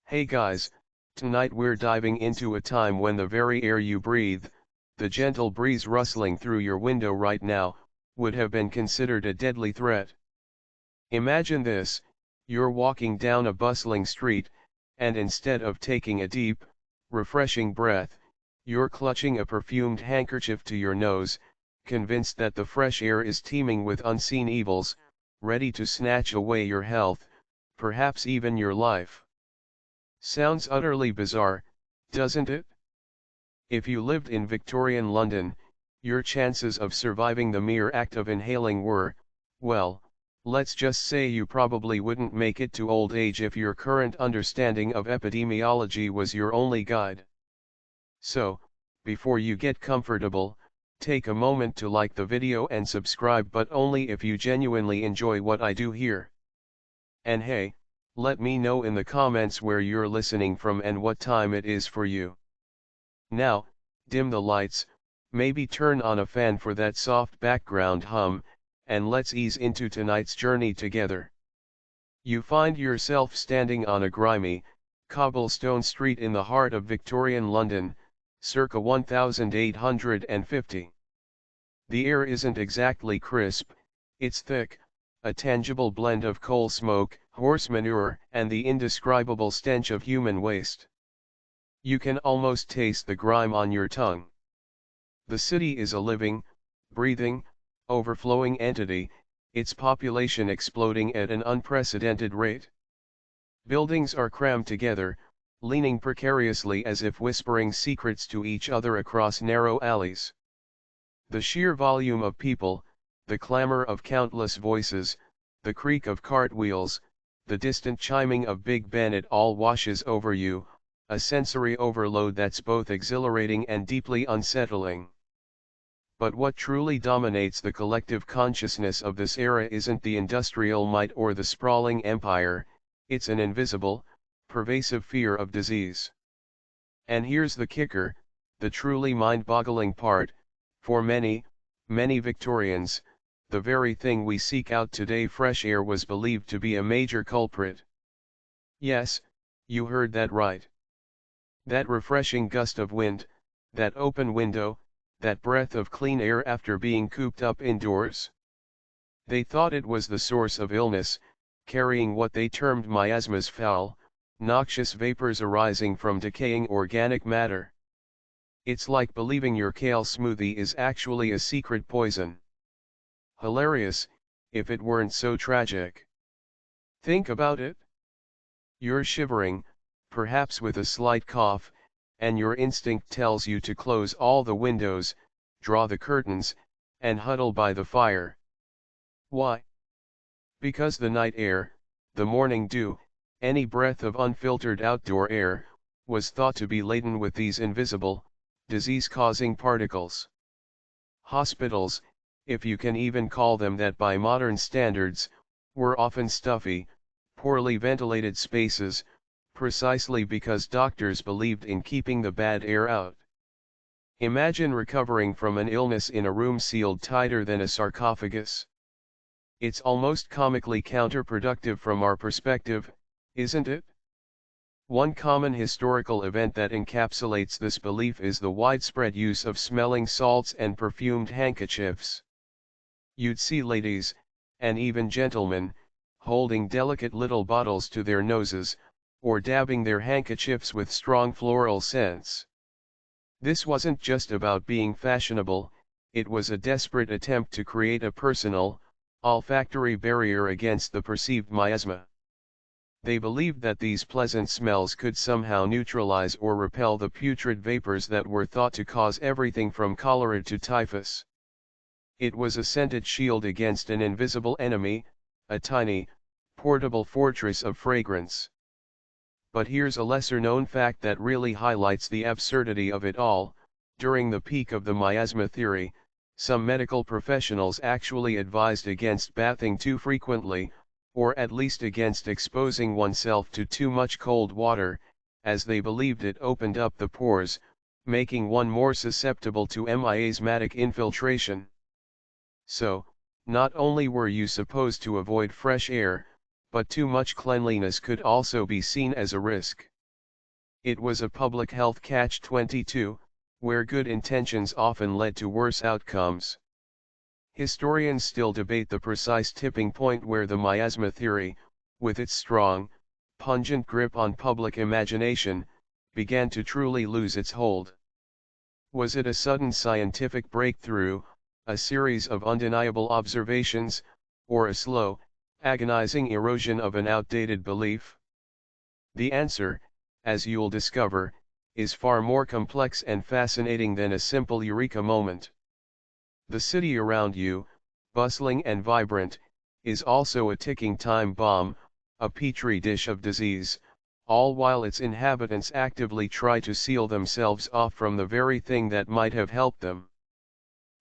Hey guys, tonight we're diving into a time when the very air you breathe, the gentle breeze rustling through your window right now, would have been considered a deadly threat. Imagine this: you're walking down a bustling street, and instead of taking a deep, refreshing breath, you're clutching a perfumed handkerchief to your nose, convinced that the fresh air is teeming with unseen evils, ready to snatch away your health, perhaps even your life. Sounds utterly bizarre, doesn't it? If you lived in Victorian London, your chances of surviving the mere act of inhaling were, well, let's just say you probably wouldn't make it to old age if your current understanding of epidemiology was your only guide. So, before you get comfortable, take a moment to like the video and subscribe, but only if you genuinely enjoy what I do here. And hey, let me know in the comments where you're listening from and what time it is for you. Now, dim the lights, maybe turn on a fan for that soft background hum, and let's ease into tonight's journey together. You find yourself standing on a grimy, cobblestone street in the heart of Victorian London, circa 1850. The air isn't exactly crisp, it's thick, a tangible blend of coal smoke, horse manure, and the indescribable stench of human waste. You can almost taste the grime on your tongue. The city is a living, breathing, overflowing entity, its population exploding at an unprecedented rate. Buildings are crammed together, leaning precariously as if whispering secrets to each other across narrow alleys. The sheer volume of people, the clamor of countless voices, the creak of cartwheels, the distant chiming of Big Ben, it all washes over you, a sensory overload that's both exhilarating and deeply unsettling. But what truly dominates the collective consciousness of this era isn't the industrial might or the sprawling empire, it's an invisible, pervasive fear of disease. And here's the kicker, the truly mind-boggling part: for many, many Victorians, the very thing we seek out today, fresh air, was believed to be a major culprit. Yes, you heard that right. That refreshing gust of wind, that open window, that breath of clean air after being cooped up indoors. They thought it was the source of illness, carrying what they termed miasmas, foul, noxious vapors arising from decaying organic matter. It's like believing your kale smoothie is actually a secret poison. Hilarious, if it weren't so tragic. Think about it. You're shivering, perhaps with a slight cough, and your instinct tells you to close all the windows, draw the curtains, and huddle by the fire. Why? Because the night air, the morning dew, any breath of unfiltered outdoor air, was thought to be laden with these invisible, disease-causing particles. Hospitals, if you can even call them that by modern standards, were often stuffy, poorly ventilated spaces, precisely because doctors believed in keeping the bad air out. Imagine recovering from an illness in a room sealed tighter than a sarcophagus. It's almost comically counterproductive from our perspective, isn't it? One common historical event that encapsulates this belief is the widespread use of smelling salts and perfumed handkerchiefs. You'd see ladies, and even gentlemen, holding delicate little bottles to their noses, or dabbing their handkerchiefs with strong floral scents. This wasn't just about being fashionable, it was a desperate attempt to create a personal, olfactory barrier against the perceived miasma. They believed that these pleasant smells could somehow neutralize or repel the putrid vapors that were thought to cause everything from cholera to typhus. It was a scented shield against an invisible enemy, a tiny, portable fortress of fragrance. But here's a lesser-known fact that really highlights the absurdity of it all. During the peak of the miasma theory, some medical professionals actually advised against bathing too frequently, or at least against exposing oneself to too much cold water, as they believed it opened up the pores, making one more susceptible to miasmatic infiltration. So, not only were you supposed to avoid fresh air, but too much cleanliness could also be seen as a risk. It was a public health catch-22, where good intentions often led to worse outcomes. Historians still debate the precise tipping point where the miasma theory, with its strong, pungent grip on public imagination, began to truly lose its hold. Was it a sudden scientific breakthrough, a series of undeniable observations, or a slow, agonizing erosion of an outdated belief? The answer, as you'll discover, is far more complex and fascinating than a simple eureka moment. The city around you, bustling and vibrant, is also a ticking time bomb, a petri dish of disease, all while its inhabitants actively try to seal themselves off from the very thing that might have helped them.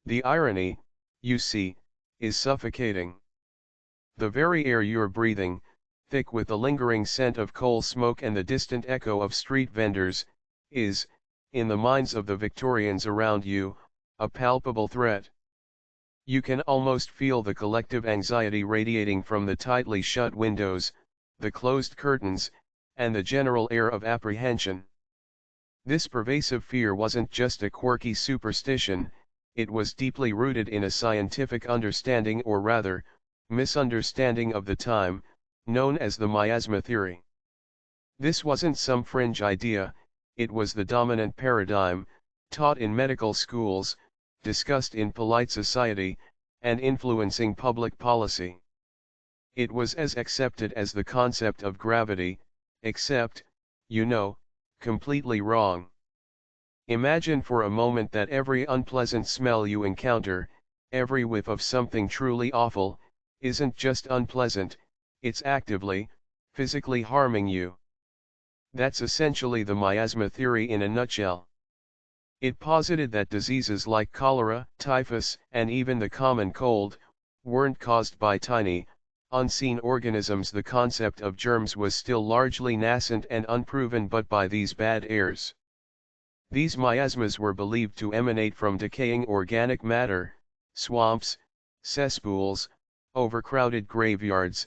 The irony, you see, is suffocating. The very air you're breathing, thick with the lingering scent of coal smoke and the distant echo of street vendors, is, in the minds of the Victorians around you, a palpable threat. You can almost feel the collective anxiety radiating from the tightly shut windows, the closed curtains, and the general air of apprehension. This pervasive fear wasn't just a quirky superstition, it was deeply rooted in a scientific understanding, or rather, misunderstanding of the time, known as the miasma theory. This wasn't some fringe idea, it was the dominant paradigm, taught in medical schools, discussed in polite society, and influencing public policy. It was as accepted as the concept of gravity, except, you know, completely wrong. Imagine for a moment that every unpleasant smell you encounter, every whiff of something truly awful, isn't just unpleasant, it's actively, physically harming you. That's essentially the miasma theory in a nutshell. It posited that diseases like cholera, typhus, and even the common cold, weren't caused by tiny, unseen organisms. The concept of germs was still largely nascent and unproven, but by these bad airs. These miasmas were believed to emanate from decaying organic matter, swamps, cesspools, overcrowded graveyards,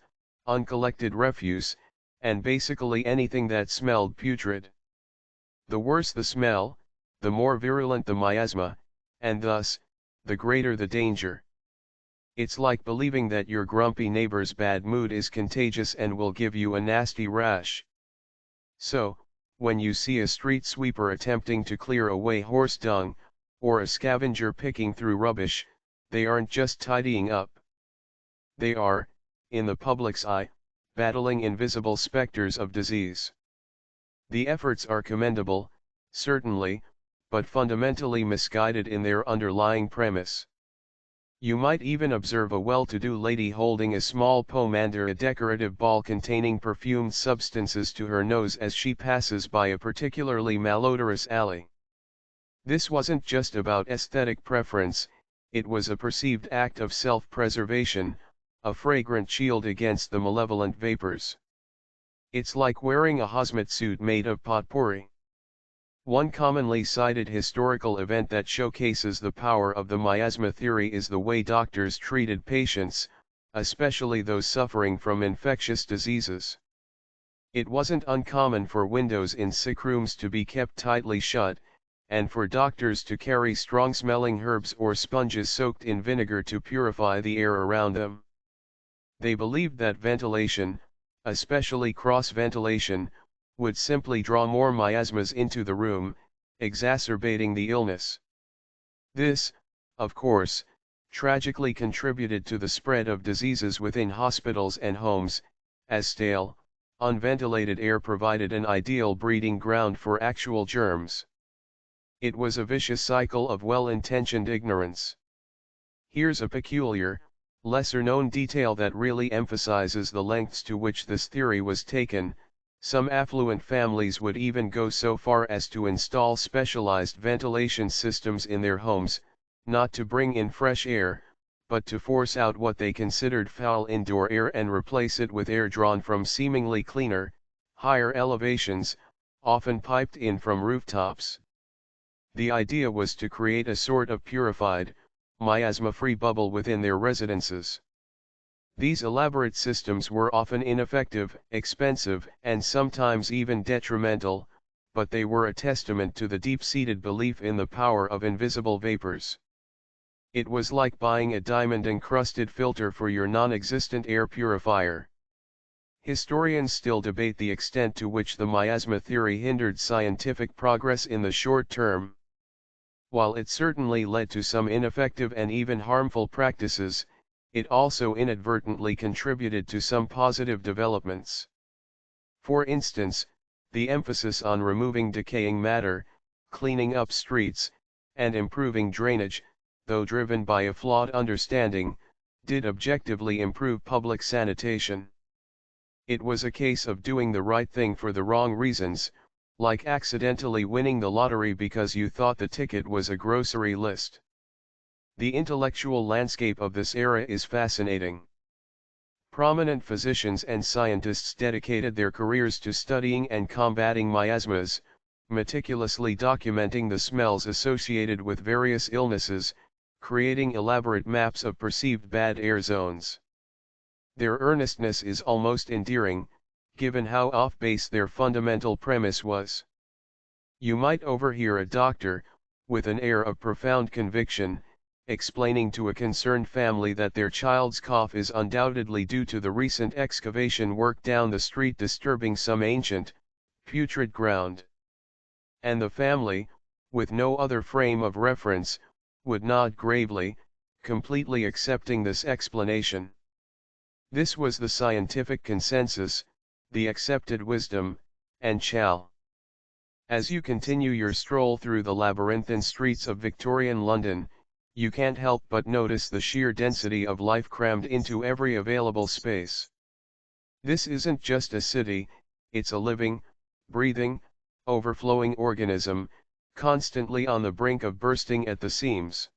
uncollected refuse, and basically anything that smelled putrid. The worse the smell, the more virulent the miasma, and thus, the greater the danger. It's like believing that your grumpy neighbor's bad mood is contagious and will give you a nasty rash. So, when you see a street sweeper attempting to clear away horse dung, or a scavenger picking through rubbish, they aren't just tidying up. They are, in the public's eye, battling invisible specters of disease. The efforts are commendable, certainly, but fundamentally misguided in their underlying premise. You might even observe a well-to-do lady holding a small pomander, a decorative ball containing perfumed substances, to her nose as she passes by a particularly malodorous alley. This wasn't just about aesthetic preference, it was a perceived act of self-preservation, a fragrant shield against the malevolent vapors. It's like wearing a hazmat suit made of potpourri. One commonly cited historical event that showcases the power of the miasma theory is the way doctors treated patients, especially those suffering from infectious diseases. It wasn't uncommon for windows in sick rooms to be kept tightly shut, and for doctors to carry strong-smelling herbs or sponges soaked in vinegar to purify the air around them. They believed that ventilation, especially cross-ventilation, would simply draw more miasmas into the room, exacerbating the illness. This, of course, tragically contributed to the spread of diseases within hospitals and homes, as stale, unventilated air provided an ideal breeding ground for actual germs. It was a vicious cycle of well-intentioned ignorance. Here's a peculiar, lesser-known detail that really emphasizes the lengths to which this theory was taken. Some affluent families would even go so far as to install specialized ventilation systems in their homes, not to bring in fresh air, but to force out what they considered foul indoor air and replace it with air drawn from seemingly cleaner, higher elevations, often piped in from rooftops. The idea was to create a sort of purified, miasma-free bubble within their residences. These elaborate systems were often ineffective, expensive, and sometimes even detrimental, but they were a testament to the deep-seated belief in the power of invisible vapors. It was like buying a diamond-encrusted filter for your non-existent air purifier. Historians still debate the extent to which the miasma theory hindered scientific progress in the short term. While it certainly led to some ineffective and even harmful practices, it also inadvertently contributed to some positive developments. For instance, the emphasis on removing decaying matter, cleaning up streets, and improving drainage, though driven by a flawed understanding, did objectively improve public sanitation. It was a case of doing the right thing for the wrong reasons, like accidentally winning the lottery because you thought the ticket was a grocery list. The intellectual landscape of this era is fascinating. Prominent physicians and scientists dedicated their careers to studying and combating miasmas, meticulously documenting the smells associated with various illnesses, creating elaborate maps of perceived bad air zones. Their earnestness is almost endearing, given how off-base their fundamental premise was. You might overhear a doctor, with an air of profound conviction, explaining to a concerned family that their child's cough is undoubtedly due to the recent excavation work down the street disturbing some ancient, putrid ground. And the family, with no other frame of reference, would nod gravely, completely accepting this explanation. This was the scientific consensus, the accepted wisdom, and shall. As you continue your stroll through the labyrinthine streets of Victorian London, you can't help but notice the sheer density of life crammed into every available space. This isn't just a city, it's a living, breathing, overflowing organism, constantly on the brink of bursting at the seams.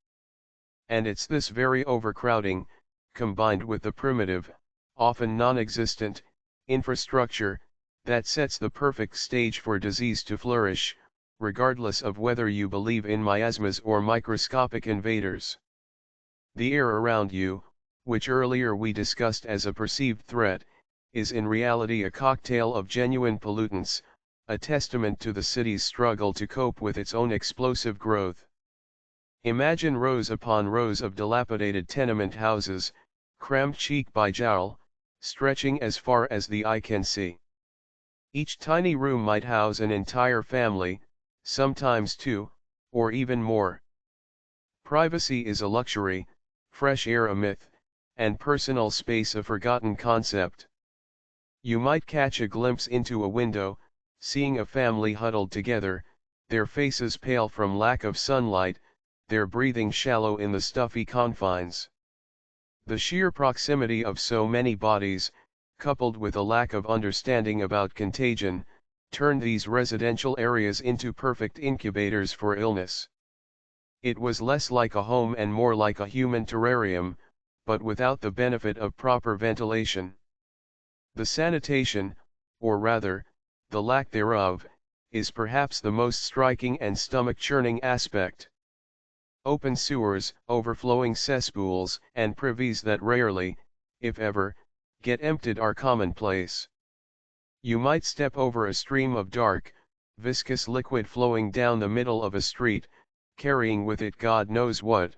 And it's this very overcrowding, combined with the primitive, often non-existent, infrastructure, that sets the perfect stage for disease to flourish, regardless of whether you believe in miasmas or microscopic invaders. The air around you, which earlier we discussed as a perceived threat, is in reality a cocktail of genuine pollutants, a testament to the city's struggle to cope with its own explosive growth. Imagine rows upon rows of dilapidated tenement houses, crammed cheek by jowl, stretching as far as the eye can see. Each tiny room might house an entire family, sometimes two, or even more. Privacy is a luxury, fresh air a myth, and personal space a forgotten concept. You might catch a glimpse into a window, seeing a family huddled together, their faces pale from lack of sunlight, their breathing shallow in the stuffy confines. The sheer proximity of so many bodies, coupled with a lack of understanding about contagion, turned these residential areas into perfect incubators for illness. It was less like a home and more like a human terrarium, but without the benefit of proper ventilation. The sanitation, or rather, the lack thereof, is perhaps the most striking and stomach-churning aspect. Open sewers, overflowing cesspools, and privies that rarely, if ever, get emptied are commonplace. You might step over a stream of dark, viscous liquid flowing down the middle of a street, carrying with it God knows what.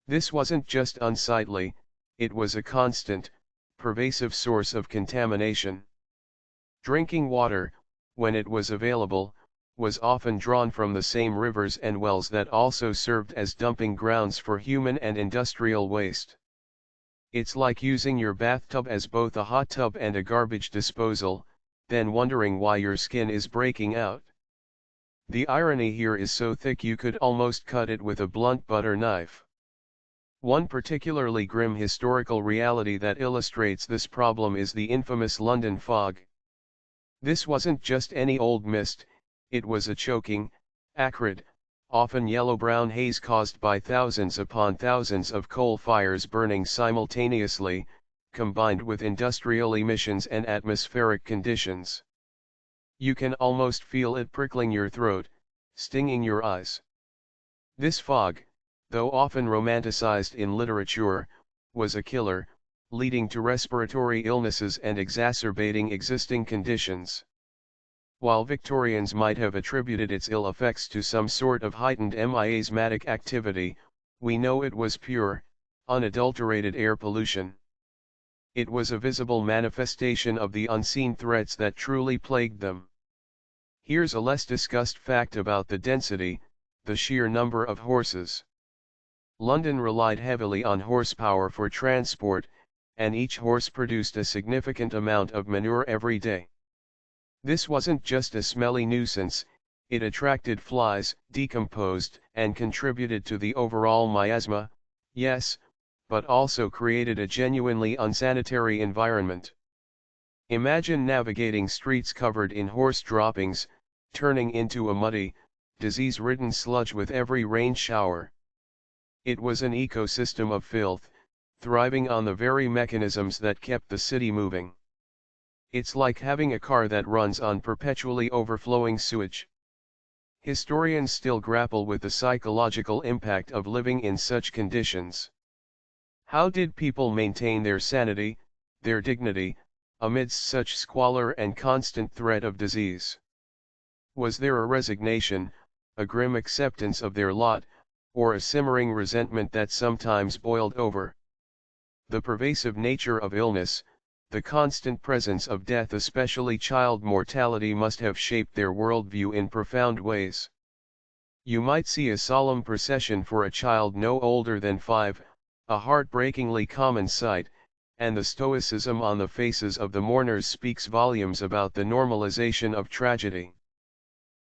This wasn't just unsightly, it was a constant, pervasive source of contamination. Drinking water, when it was available, was often drawn from the same rivers and wells that also served as dumping grounds for human and industrial waste. It's like using your bathtub as both a hot tub and a garbage disposal, then wondering why your skin is breaking out. The irony here is so thick you could almost cut it with a blunt butter knife. One particularly grim historical reality that illustrates this problem is the infamous London fog. This wasn't just any old mist, it was a choking, acrid, often yellow-brown haze caused by thousands upon thousands of coal fires burning simultaneously, combined with industrial emissions and atmospheric conditions. You can almost feel it prickling your throat, stinging your eyes. This fog, though often romanticized in literature, was a killer, leading to respiratory illnesses and exacerbating existing conditions. While Victorians might have attributed its ill effects to some sort of heightened miasmatic activity, we know it was pure, unadulterated air pollution. It was a visible manifestation of the unseen threats that truly plagued them. Here's a less discussed fact about the density, the sheer number of horses. London relied heavily on horsepower for transport, and each horse produced a significant amount of manure every day. This wasn't just a smelly nuisance, it attracted flies, decomposed, and contributed to the overall miasma, yes, but also created a genuinely unsanitary environment. Imagine navigating streets covered in horse droppings, turning into a muddy, disease-ridden sludge with every rain shower. It was an ecosystem of filth, thriving on the very mechanisms that kept the city moving. It's like having a car that runs on perpetually overflowing sewage. Historians still grapple with the psychological impact of living in such conditions. How did people maintain their sanity, their dignity, amidst such squalor and constant threat of disease? Was there a resignation, a grim acceptance of their lot, or a simmering resentment that sometimes boiled over? The pervasive nature of illness, the constant presence of death, especially child mortality, must have shaped their worldview in profound ways. You might see a solemn procession for a child no older than 5, a heartbreakingly common sight, and the stoicism on the faces of the mourners speaks volumes about the normalization of tragedy.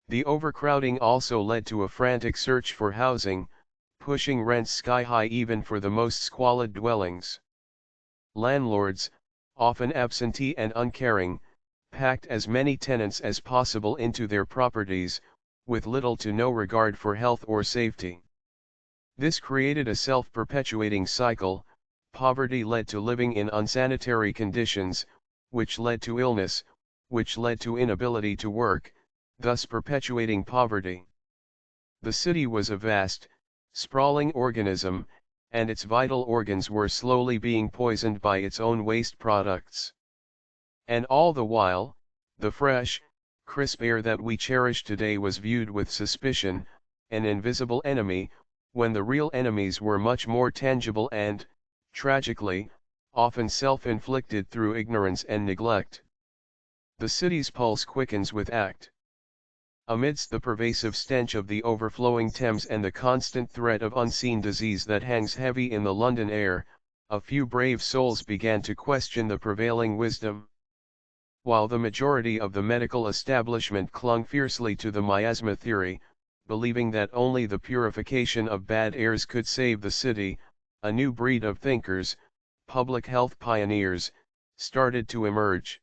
The overcrowding also led to a frantic search for housing, pushing rents sky high even for the most squalid dwellings. Landlords, often absentee and uncaring, packed as many tenants as possible into their properties, with little to no regard for health or safety. This created a self-perpetuating cycle. Poverty led to living in unsanitary conditions, which led to illness, which led to inability to work, thus perpetuating poverty. The city was a vast, sprawling organism, and its vital organs were slowly being poisoned by its own waste products. And all the while, the fresh, crisp air that we cherish today was viewed with suspicion, an invisible enemy, when the real enemies were much more tangible and, tragically, often self-inflicted through ignorance and neglect. The city's pulse quickens with act. Amidst the pervasive stench of the overflowing Thames and the constant threat of unseen disease that hangs heavy in the London air, a few brave souls began to question the prevailing wisdom. While the majority of the medical establishment clung fiercely to the miasma theory, believing that only the purification of bad airs could save the city, a new breed of thinkers, public health pioneers, started to emerge.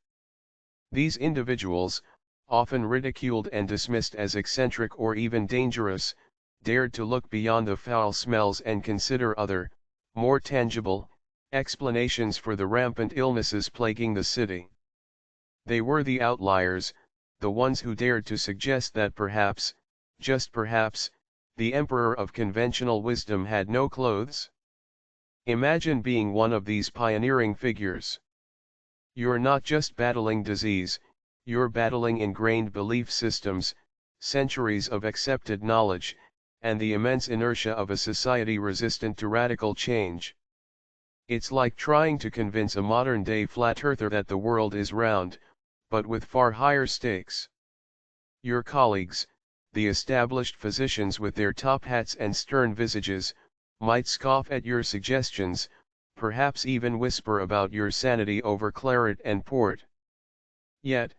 These individuals, often ridiculed and dismissed as eccentric or even dangerous, dared to look beyond the foul smells and consider other, more tangible, explanations for the rampant illnesses plaguing the city. They were the outliers, the ones who dared to suggest that perhaps, just perhaps, the emperor of conventional wisdom had no clothes. Imagine being one of these pioneering figures. You're not just battling disease, you're battling ingrained belief systems, centuries of accepted knowledge, and the immense inertia of a society resistant to radical change. It's like trying to convince a modern-day flat earther that the world is round, but with far higher stakes. Your colleagues, the established physicians with their top hats and stern visages, might scoff at your suggestions, perhaps even whisper about your sanity over claret and port. Yet,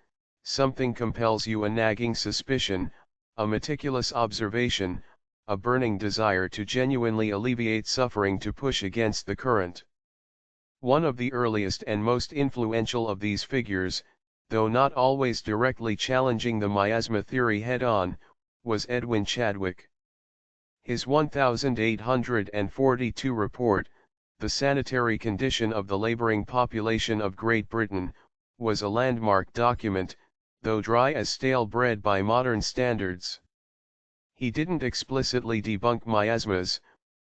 something compels you, a nagging suspicion, a meticulous observation, a burning desire to genuinely alleviate suffering, to push against the current. One of the earliest and most influential of these figures, though not always directly challenging the miasma theory head-on, was Edwin Chadwick. His 1842 report, The Sanitary Condition of the Laboring Population of Great Britain, was a landmark document, though dry as stale bread by modern standards. He didn't explicitly debunk miasmas,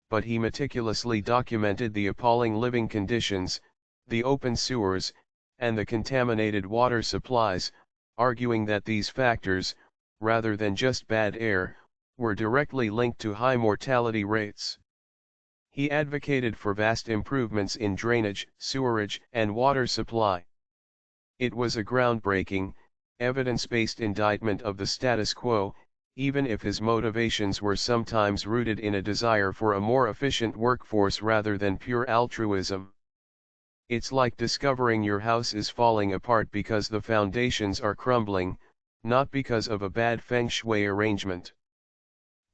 but he meticulously documented the appalling living conditions, the open sewers, and the contaminated water supplies, arguing that these factors, rather than just bad air, were directly linked to high mortality rates. He advocated for vast improvements in drainage, sewerage, and water supply. It was a groundbreaking, evidence-based indictment of the status quo, even if his motivations were sometimes rooted in a desire for a more efficient workforce rather than pure altruism. It's like discovering your house is falling apart because the foundations are crumbling, not because of a bad feng shui arrangement.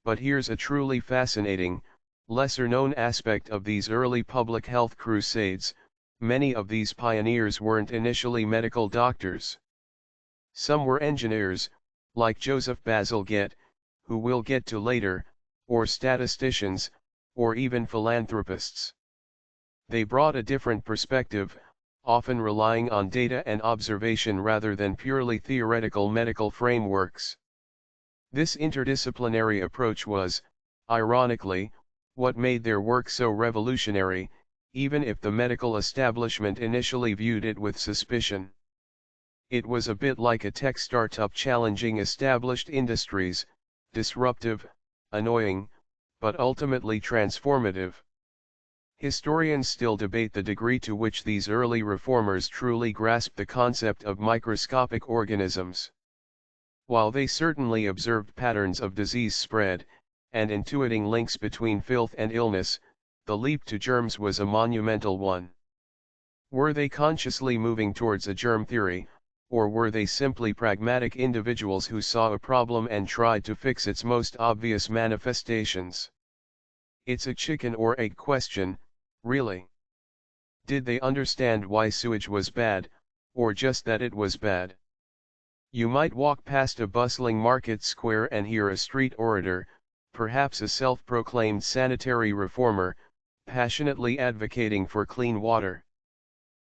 But here's a truly fascinating, lesser-known aspect of these early public health crusades: many of these pioneers weren't initially medical doctors. Some were engineers, like Joseph Bazalgette, who we'll get to later, or statisticians, or even philanthropists. They brought a different perspective, often relying on data and observation rather than purely theoretical medical frameworks. This interdisciplinary approach was, ironically, what made their work so revolutionary, even if the medical establishment initially viewed it with suspicion. It was a bit like a tech startup challenging established industries, disruptive, annoying, but ultimately transformative. Historians still debate the degree to which these early reformers truly grasped the concept of microscopic organisms. While they certainly observed patterns of disease spread, and intuiting links between filth and illness, the leap to germs was a monumental one. Were they consciously moving towards a germ theory, or were they simply pragmatic individuals who saw a problem and tried to fix its most obvious manifestations? It's a chicken or egg question, really. Did they understand why sewage was bad, or just that it was bad? You might walk past a bustling market square and hear a street orator, perhaps a self-proclaimed sanitary reformer, passionately advocating for clean water.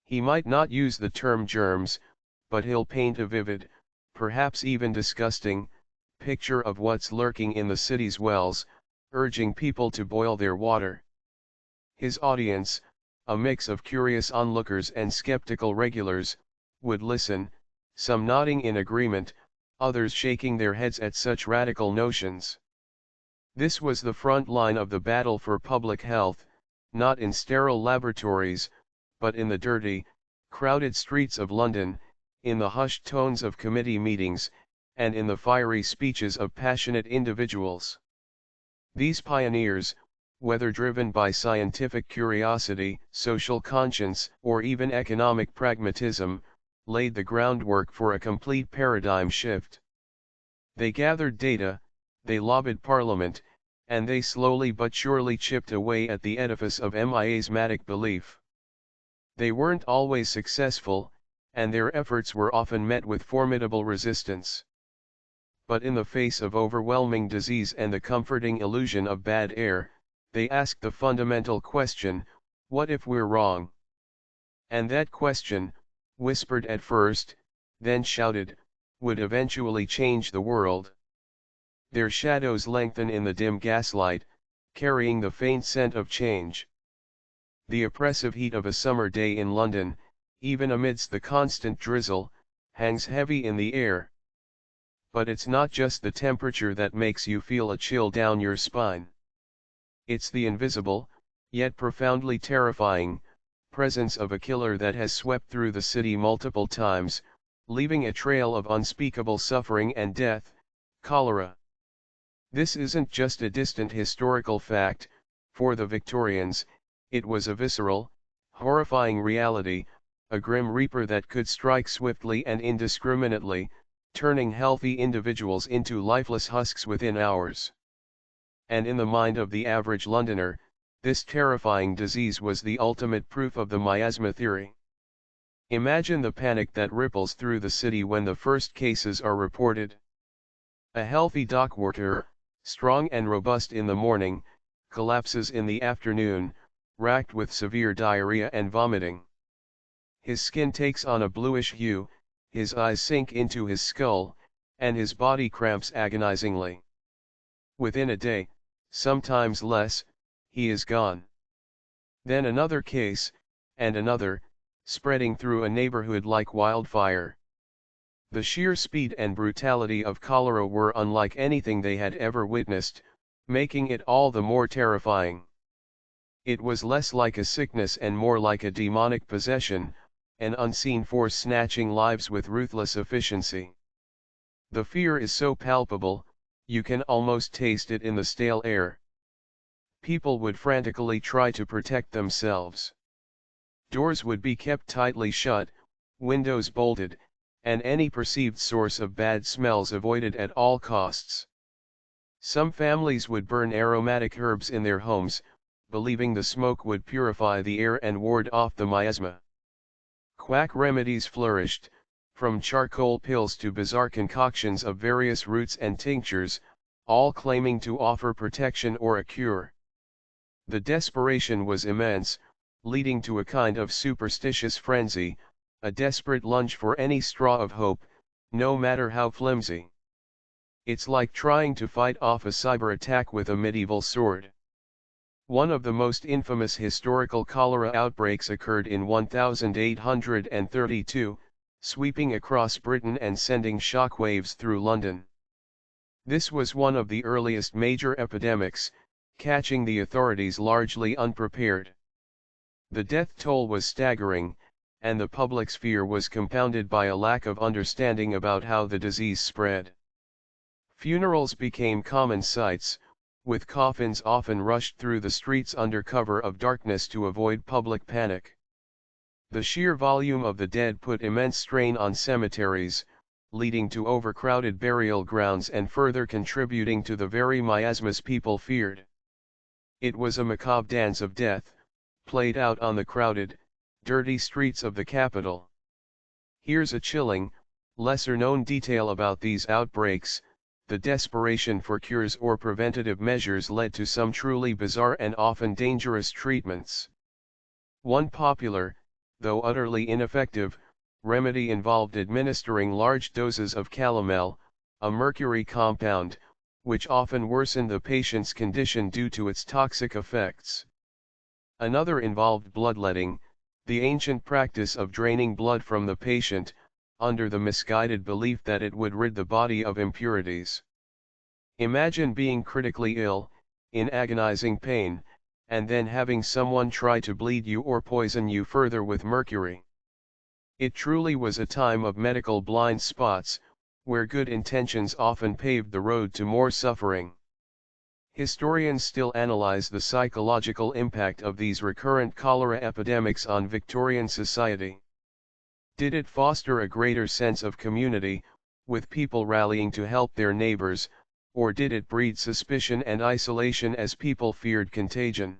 He might not use the term germs, but he'll paint a vivid, perhaps even disgusting, picture of what's lurking in the city's wells, urging people to boil their water. His audience, a mix of curious onlookers and skeptical regulars, would listen, some nodding in agreement, others shaking their heads at such radical notions. This was the front line of the battle for public health, not in sterile laboratories, but in the dirty, crowded streets of London, in the hushed tones of committee meetings, and in the fiery speeches of passionate individuals. These pioneers, whether driven by scientific curiosity, social conscience, or even economic pragmatism, laid the groundwork for a complete paradigm shift. They gathered data, they lobbied Parliament, and they slowly but surely chipped away at the edifice of miasmatic belief. They weren't always successful, and their efforts were often met with formidable resistance. But in the face of overwhelming disease and the comforting illusion of bad air, they asked the fundamental question: what if we're wrong? And that question, whispered at first, then shouted, would eventually change the world. Their shadows lengthen in the dim gaslight, carrying the faint scent of change. The oppressive heat of a summer day in London, even amidst the constant drizzle, hangs heavy in the air. But it's not just the temperature that makes you feel a chill down your spine. It's the invisible, yet profoundly terrifying, presence of a killer that has swept through the city multiple times, leaving a trail of unspeakable suffering and death: cholera. This isn't just a distant historical fact. For the Victorians, it was a visceral, horrifying reality, a grim reaper that could strike swiftly and indiscriminately, turning healthy individuals into lifeless husks within hours. And in the mind of the average Londoner, this terrifying disease was the ultimate proof of the miasma theory. Imagine the panic that ripples through the city when the first cases are reported. A healthy dock worker, strong and robust in the morning, collapses in the afternoon, racked with severe diarrhea and vomiting. His skin takes on a bluish hue, his eyes sink into his skull, and his body cramps agonizingly. Within a day, sometimes less, he is gone. Then another case, and another, spreading through a neighborhood like wildfire. The sheer speed and brutality of cholera were unlike anything they had ever witnessed, making it all the more terrifying. It was less like a sickness and more like a demonic possession, an unseen force snatching lives with ruthless efficiency. The fear is so palpable, you can almost taste it in the stale air. People would frantically try to protect themselves. Doors would be kept tightly shut, windows bolted, and any perceived source of bad smells avoided at all costs. Some families would burn aromatic herbs in their homes, believing the smoke would purify the air and ward off the miasma. Quack remedies flourished, from charcoal pills to bizarre concoctions of various roots and tinctures, all claiming to offer protection or a cure. The desperation was immense, leading to a kind of superstitious frenzy, a desperate lunge for any straw of hope, no matter how flimsy. It's like trying to fight off a cyber attack with a medieval sword. One of the most infamous historical cholera outbreaks occurred in 1832, sweeping across Britain and sending shockwaves through London. This was one of the earliest major epidemics, catching the authorities largely unprepared. The death toll was staggering, and the public's fear was compounded by a lack of understanding about how the disease spread. Funerals became common sights, with coffins often rushed through the streets under cover of darkness to avoid public panic. The sheer volume of the dead put immense strain on cemeteries, leading to overcrowded burial grounds and further contributing to the very miasmas people feared. It was a macabre dance of death, played out on the crowded, dirty streets of the capital. Here's a chilling, lesser-known detail about these outbreaks: the desperation for cures or preventative measures led to some truly bizarre and often dangerous treatments. One popular, though utterly ineffective, remedy involved administering large doses of calomel, a mercury compound, which often worsened the patient's condition due to its toxic effects. Another involved bloodletting, the ancient practice of draining blood from the patient, under the misguided belief that it would rid the body of impurities. Imagine being critically ill, in agonizing pain, and then having someone try to bleed you or poison you further with mercury. It truly was a time of medical blind spots, where good intentions often paved the road to more suffering. Historians still analyze the psychological impact of these recurrent cholera epidemics on Victorian society. Did it foster a greater sense of community, with people rallying to help their neighbors, or did it breed suspicion and isolation as people feared contagion?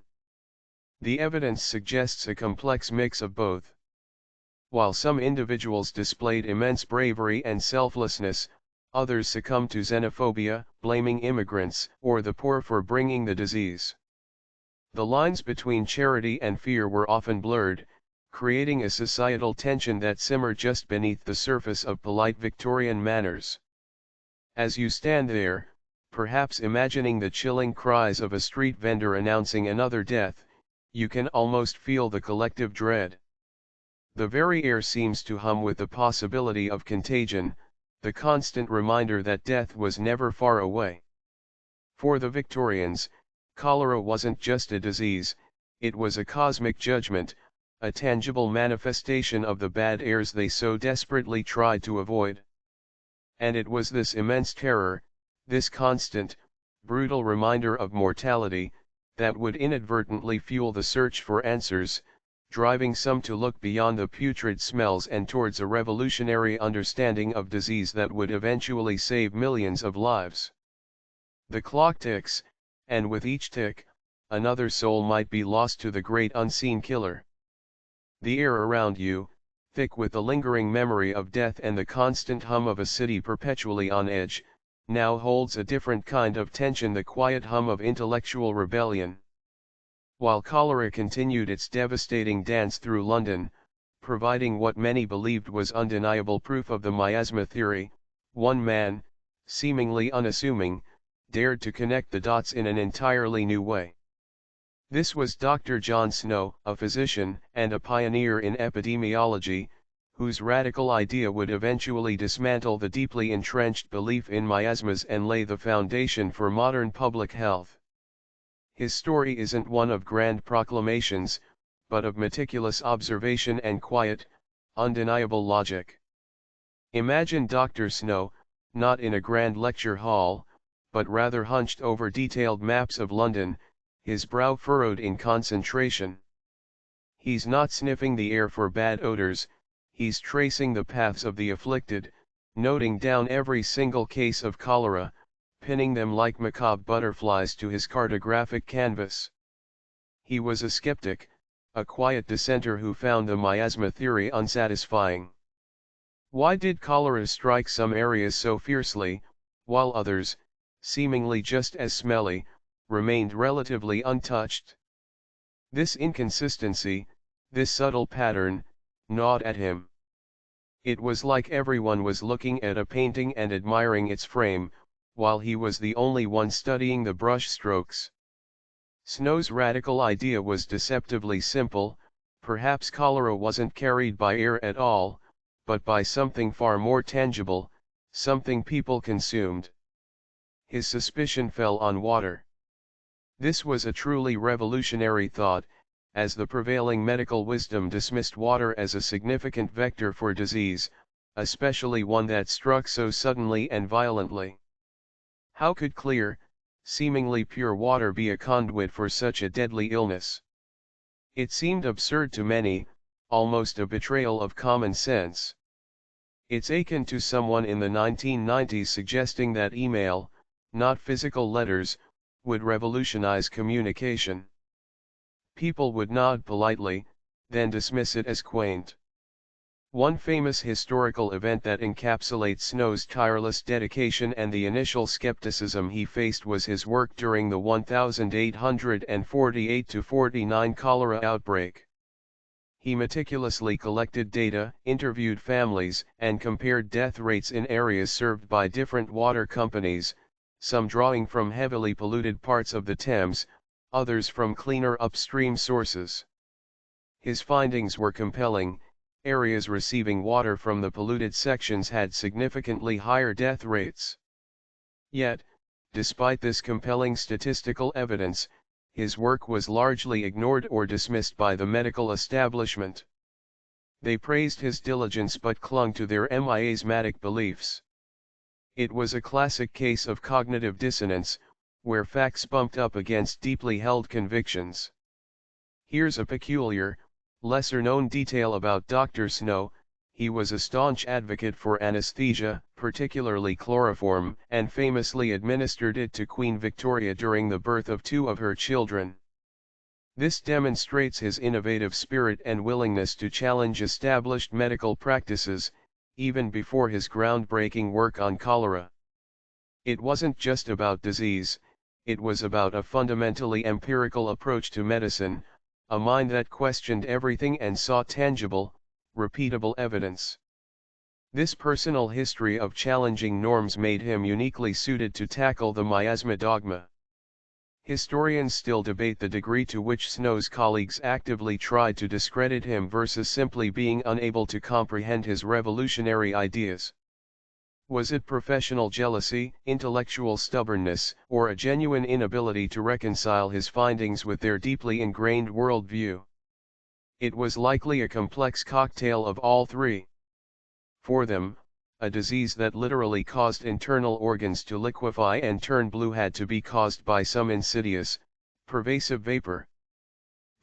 The evidence suggests a complex mix of both. While some individuals displayed immense bravery and selflessness, others succumbed to xenophobia, blaming immigrants or the poor for bringing the disease. The lines between charity and fear were often blurred, creating a societal tension that simmered just beneath the surface of polite Victorian manners. As you stand there, perhaps imagining the chilling cries of a street vendor announcing another death, you can almost feel the collective dread. The very air seems to hum with the possibility of contagion, the constant reminder that death was never far away. For the Victorians, cholera wasn't just a disease, it was a cosmic judgment, a tangible manifestation of the bad airs they so desperately tried to avoid. And it was this immense terror, this constant, brutal reminder of mortality, that would inadvertently fuel the search for answers, driving some to look beyond the putrid smells and towards a revolutionary understanding of disease that would eventually save millions of lives. The clock ticks, and with each tick, another soul might be lost to the great unseen killer. The air around you, thick with the lingering memory of death and the constant hum of a city perpetually on edge, now holds a different kind of tension, the quiet hum of intellectual rebellion. While cholera continued its devastating dance through London, providing what many believed was undeniable proof of the miasma theory, one man, seemingly unassuming, dared to connect the dots in an entirely new way. This was Dr. John Snow, a physician and a pioneer in epidemiology, whose radical idea would eventually dismantle the deeply entrenched belief in miasmas and lay the foundation for modern public health. His story isn't one of grand proclamations, but of meticulous observation and quiet, undeniable logic. Imagine Dr. Snow, not in a grand lecture hall, but rather hunched over detailed maps of London, his brow furrowed in concentration. He's not sniffing the air for bad odors, he's tracing the paths of the afflicted, noting down every single case of cholera, pinning them like macabre butterflies to his cartographic canvas. He was a skeptic, a quiet dissenter who found the miasma theory unsatisfying. Why did cholera strike some areas so fiercely, while others, seemingly just as smelly, remained relatively untouched? This inconsistency, this subtle pattern, gnawed at him. It was like everyone was looking at a painting and admiring its frame, while he was the only one studying the brush strokes. Snow's radical idea was deceptively simple: perhaps cholera wasn't carried by air at all, but by something far more tangible, something people consumed. His suspicion fell on water. This was a truly revolutionary thought, as the prevailing medical wisdom dismissed water as a significant vector for disease, especially one that struck so suddenly and violently. How could clear, seemingly pure water be a conduit for such a deadly illness? It seemed absurd to many, almost a betrayal of common sense. It's akin to someone in the 1990s suggesting that email, not physical letters, would revolutionize communication. People would nod politely, then dismiss it as quaint. One famous historical event that encapsulates Snow's tireless dedication and the initial skepticism he faced was his work during the 1848-49 cholera outbreak. He meticulously collected data, interviewed families, and compared death rates in areas served by different water companies, some drawing from heavily polluted parts of the Thames, others from cleaner upstream sources. His findings were compelling. Areas receiving water from the polluted sections had significantly higher death rates. Yet, despite this compelling statistical evidence, his work was largely ignored or dismissed by the medical establishment. They praised his diligence but clung to their miasmatic beliefs. It was a classic case of cognitive dissonance, where facts bumped up against deeply held convictions. Here's a peculiar, lesser-known detail about Dr. Snow: he was a staunch advocate for anesthesia, particularly chloroform, and famously administered it to Queen Victoria during the birth of two of her children. This demonstrates his innovative spirit and willingness to challenge established medical practices, even before his groundbreaking work on cholera. It wasn't just about disease, it was about a fundamentally empirical approach to medicine, a mind that questioned everything and sought tangible, repeatable evidence. This personal history of challenging norms made him uniquely suited to tackle the miasma dogma. Historians still debate the degree to which Snow's colleagues actively tried to discredit him versus simply being unable to comprehend his revolutionary ideas. Was it professional jealousy, intellectual stubbornness, or a genuine inability to reconcile his findings with their deeply ingrained worldview? It was likely a complex cocktail of all three. For them, a disease that literally caused internal organs to liquefy and turn blue had to be caused by some insidious, pervasive vapor.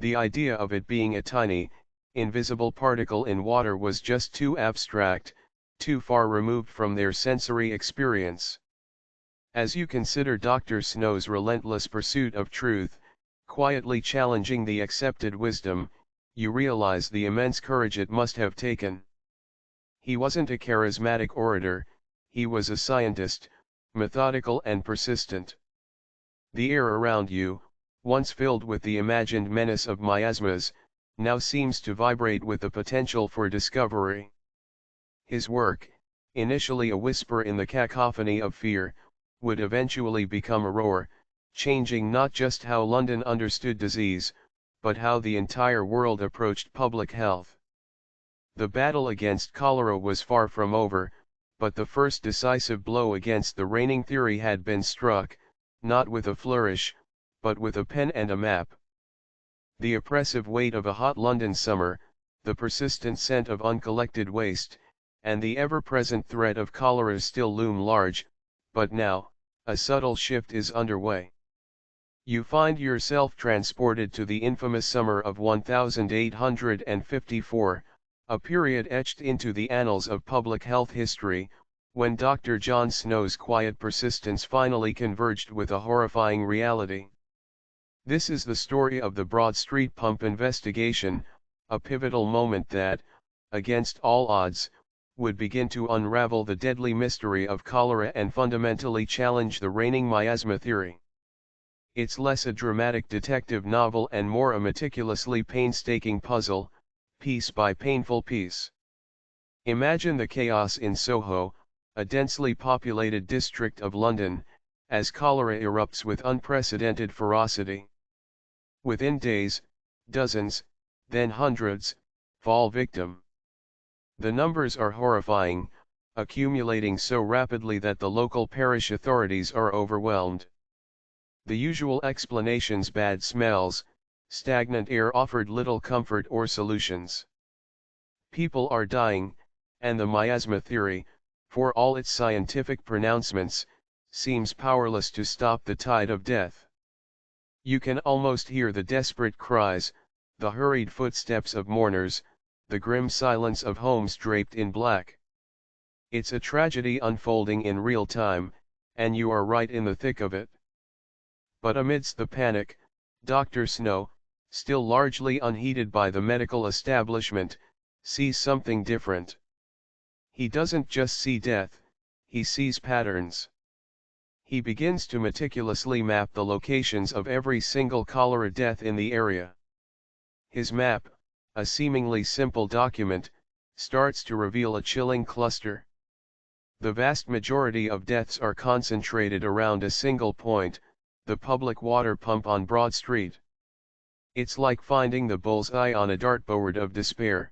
The idea of it being a tiny, invisible particle in water was just too abstract, too far removed from their sensory experience. As you consider Dr. Snow's relentless pursuit of truth, quietly challenging the accepted wisdom, you realize the immense courage it must have taken. He wasn't a charismatic orator, he was a scientist, methodical and persistent. The air around you, once filled with the imagined menace of miasmas, now seems to vibrate with the potential for discovery. His work, initially a whisper in the cacophony of fear, would eventually become a roar, changing not just how London understood disease, but how the entire world approached public health. The battle against cholera was far from over, but the first decisive blow against the reigning theory had been struck, not with a flourish, but with a pen and a map. The oppressive weight of a hot London summer, the persistent scent of uncollected waste, and the ever-present threat of cholera still loom large, but now, a subtle shift is underway. You find yourself transported to the infamous summer of 1854, a period etched into the annals of public health history, when Dr. John Snow's quiet persistence finally converged with a horrifying reality. This is the story of the Broad Street pump investigation, a pivotal moment that, against all odds, would begin to unravel the deadly mystery of cholera and fundamentally challenge the reigning miasma theory. It's less a dramatic detective novel and more a meticulously painstaking puzzle, piece by painful piece. Imagine the chaos in Soho, a densely populated district of London, as cholera erupts with unprecedented ferocity. Within days, dozens, then hundreds, fall victim. The numbers are horrifying, accumulating so rapidly that the local parish authorities are overwhelmed. The usual explanations: bad smells, stagnant air, offered little comfort or solutions. People are dying, and the miasma theory, for all its scientific pronouncements, seems powerless to stop the tide of death. You can almost hear the desperate cries, the hurried footsteps of mourners, the grim silence of homes draped in black. It's a tragedy unfolding in real time, and you are right in the thick of it. But amidst the panic, Dr. Snow, still largely unheeded by the medical establishment, sees something different. He doesn't just see death, he sees patterns. He begins to meticulously map the locations of every single cholera death in the area. His map, a seemingly simple document, starts to reveal a chilling cluster. The vast majority of deaths are concentrated around a single point, the public water pump on Broad Street. It's like finding the bull's-eye on a dartboard of despair.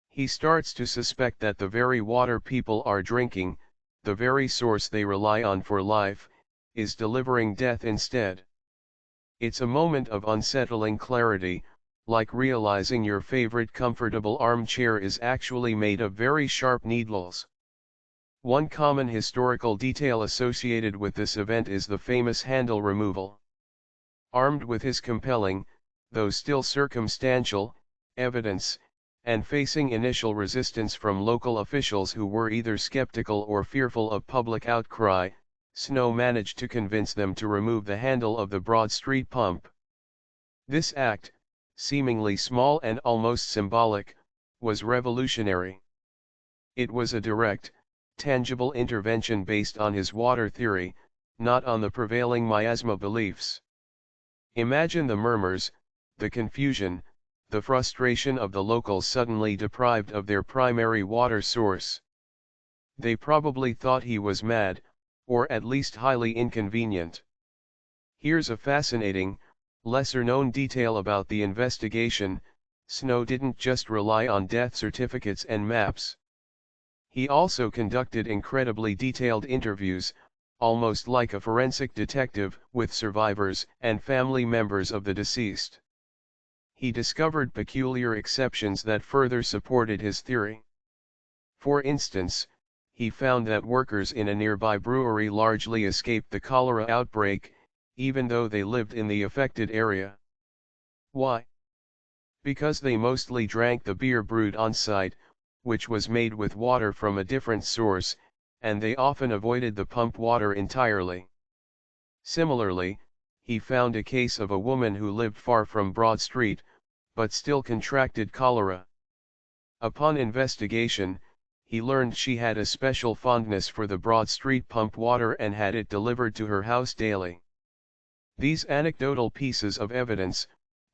He starts to suspect that the very water people are drinking, the very source they rely on for life, is delivering death instead. It's a moment of unsettling clarity, like realizing your favorite comfortable armchair is actually made of very sharp needles. One common historical detail associated with this event is the famous handle removal. Armed with his compelling, though still circumstantial, evidence, and facing initial resistance from local officials who were either skeptical or fearful of public outcry, Snow managed to convince them to remove the handle of the Broad Street pump. This act, seemingly small and almost symbolic, was revolutionary. It was a direct, tangible intervention based on his water theory, not on the prevailing miasma beliefs. Imagine the murmurs, the confusion, the frustration of the locals suddenly deprived of their primary water source. They probably thought he was mad, or at least highly inconvenient. Here's a fascinating, lesser-known detail about the investigation: Snow didn't just rely on death certificates and maps. He also conducted incredibly detailed interviews, almost like a forensic detective, with survivors and family members of the deceased. He discovered peculiar exceptions that further supported his theory. For instance, he found that workers in a nearby brewery largely escaped the cholera outbreak, even though they lived in the affected area. Why? Because they mostly drank the beer brewed on site, which was made with water from a different source, and they often avoided the pump water entirely. Similarly, he found a case of a woman who lived far from Broad Street, but still contracted cholera. Upon investigation, he learned she had a special fondness for the Broad Street pump water and had it delivered to her house daily. These anecdotal pieces of evidence,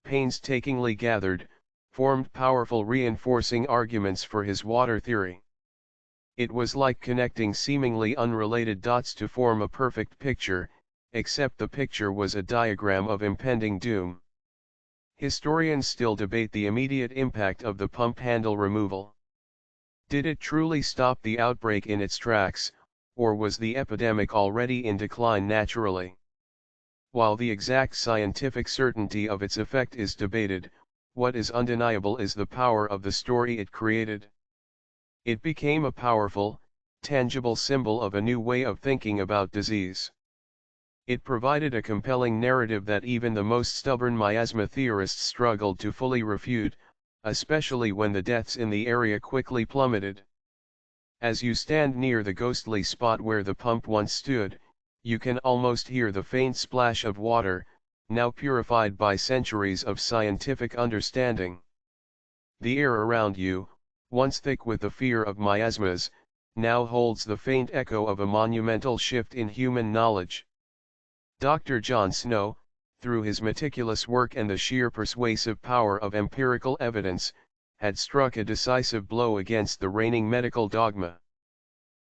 painstakingly gathered, formed powerful reinforcing arguments for his water theory. It was like connecting seemingly unrelated dots to form a perfect picture, except the picture was a diagram of impending doom. Historians still debate the immediate impact of the pump handle removal. Did it truly stop the outbreak in its tracks, or was the epidemic already in decline naturally? While the exact scientific certainty of its effect is debated, what is undeniable is the power of the story it created. It became a powerful, tangible symbol of a new way of thinking about disease. It provided a compelling narrative that even the most stubborn miasma theorists struggled to fully refute, especially when the deaths in the area quickly plummeted. As you stand near the ghostly spot where the pump once stood, you can almost hear the faint splash of water, now purified by centuries of scientific understanding. The air around you, once thick with the fear of miasmas, now holds the faint echo of a monumental shift in human knowledge. Dr. John Snow, through his meticulous work and the sheer persuasive power of empirical evidence, had struck a decisive blow against the reigning medical dogma.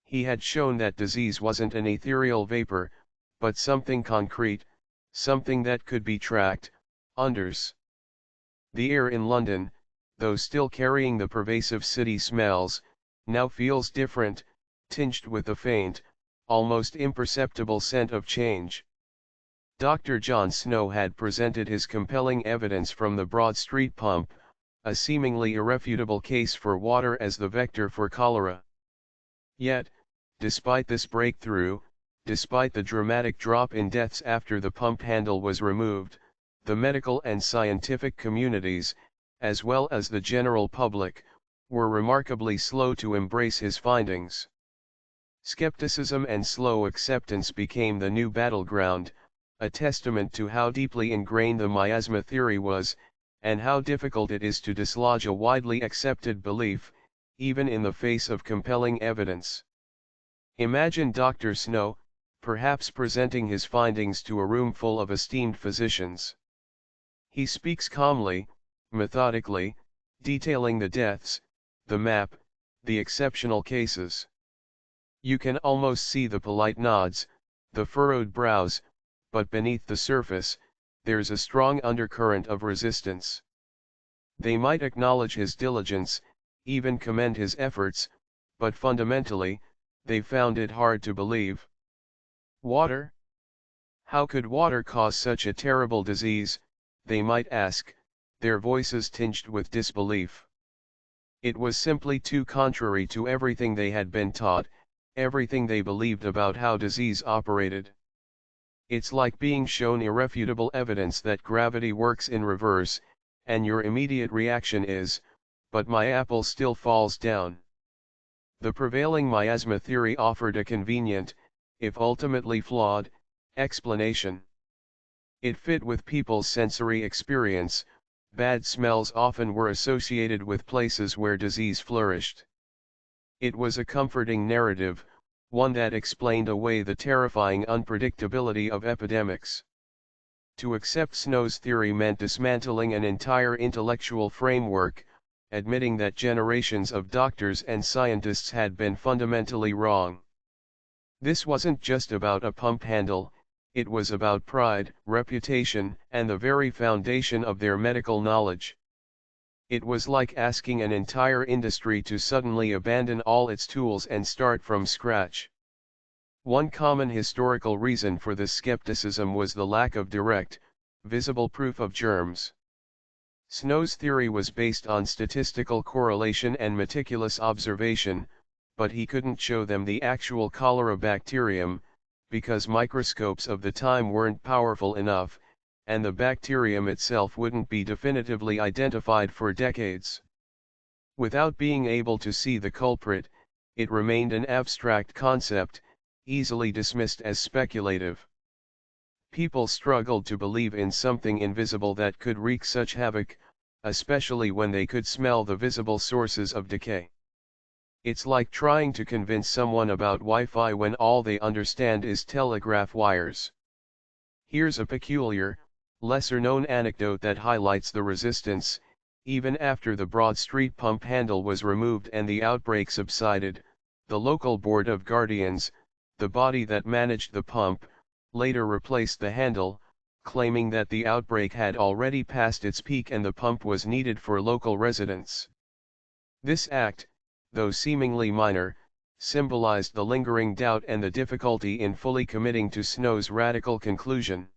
He had shown that disease wasn't an ethereal vapor, but something concrete, something that could be tracked, unders. The air in London, though still carrying the pervasive city smells, now feels different, tinged with a faint, almost imperceptible scent of change. Dr. John Snow had presented his compelling evidence from the Broad Street pump, a seemingly irrefutable case for water as the vector for cholera. Yet, despite this breakthrough, despite the dramatic drop in deaths after the pump handle was removed, the medical and scientific communities, as well as the general public, were remarkably slow to embrace his findings. Skepticism and slow acceptance became the new battleground, a testament to how deeply ingrained the miasma theory was, and how difficult it is to dislodge a widely accepted belief, even in the face of compelling evidence. Imagine Dr. Snow, perhaps presenting his findings to a room full of esteemed physicians. He speaks calmly, methodically, detailing the deaths, the map, the exceptional cases. You can almost see the polite nods, the furrowed brows, but beneath the surface, there's a strong undercurrent of resistance. They might acknowledge his diligence, even commend his efforts, but fundamentally, they found it hard to believe. Water? How could water cause such a terrible disease, they might ask, their voices tinged with disbelief. It was simply too contrary to everything they had been taught, everything they believed about how disease operated. It's like being shown irrefutable evidence that gravity works in reverse, and your immediate reaction is, but my apple still falls down. The prevailing miasma theory offered a convenient, if ultimately flawed, explanation. It fit with people's sensory experience. Bad smells often were associated with places where disease flourished. It was a comforting narrative, one that explained away the terrifying unpredictability of epidemics. To accept Snow's theory meant dismantling an entire intellectual framework, admitting that generations of doctors and scientists had been fundamentally wrong. This wasn't just about a pump handle, it was about pride, reputation, and the very foundation of their medical knowledge. It was like asking an entire industry to suddenly abandon all its tools and start from scratch. One common historical reason for this skepticism was the lack of direct, visible proof of germs. Snow's theory was based on statistical correlation and meticulous observation, but he couldn't show them the actual cholera bacterium, because microscopes of the time weren't powerful enough, and the bacterium itself wouldn't be definitively identified for decades. Without being able to see the culprit, it remained an abstract concept, easily dismissed as speculative. People struggled to believe in something invisible that could wreak such havoc, especially when they could smell the visible sources of decay. It's like trying to convince someone about Wi-Fi when all they understand is telegraph wires. Here's a peculiar, lesser-known anecdote that highlights the resistance. Even after the Broad Street pump handle was removed and the outbreak subsided, the local Board of Guardians, the body that managed the pump, later replaced the handle, claiming that the outbreak had already passed its peak and the pump was needed for local residents. This act, though seemingly minor, symbolized the lingering doubt and the difficulty in fully committing to Snow's radical conclusion.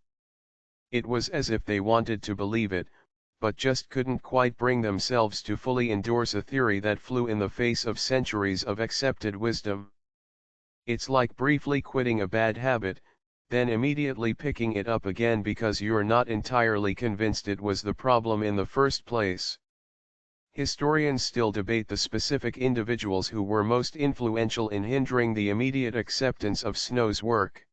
It was as if they wanted to believe it, but just couldn't quite bring themselves to fully endorse a theory that flew in the face of centuries of accepted wisdom. It's like briefly quitting a bad habit, then immediately picking it up again because you're not entirely convinced it was the problem in the first place. Historians still debate the specific individuals who were most influential in hindering the immediate acceptance of Snow's work.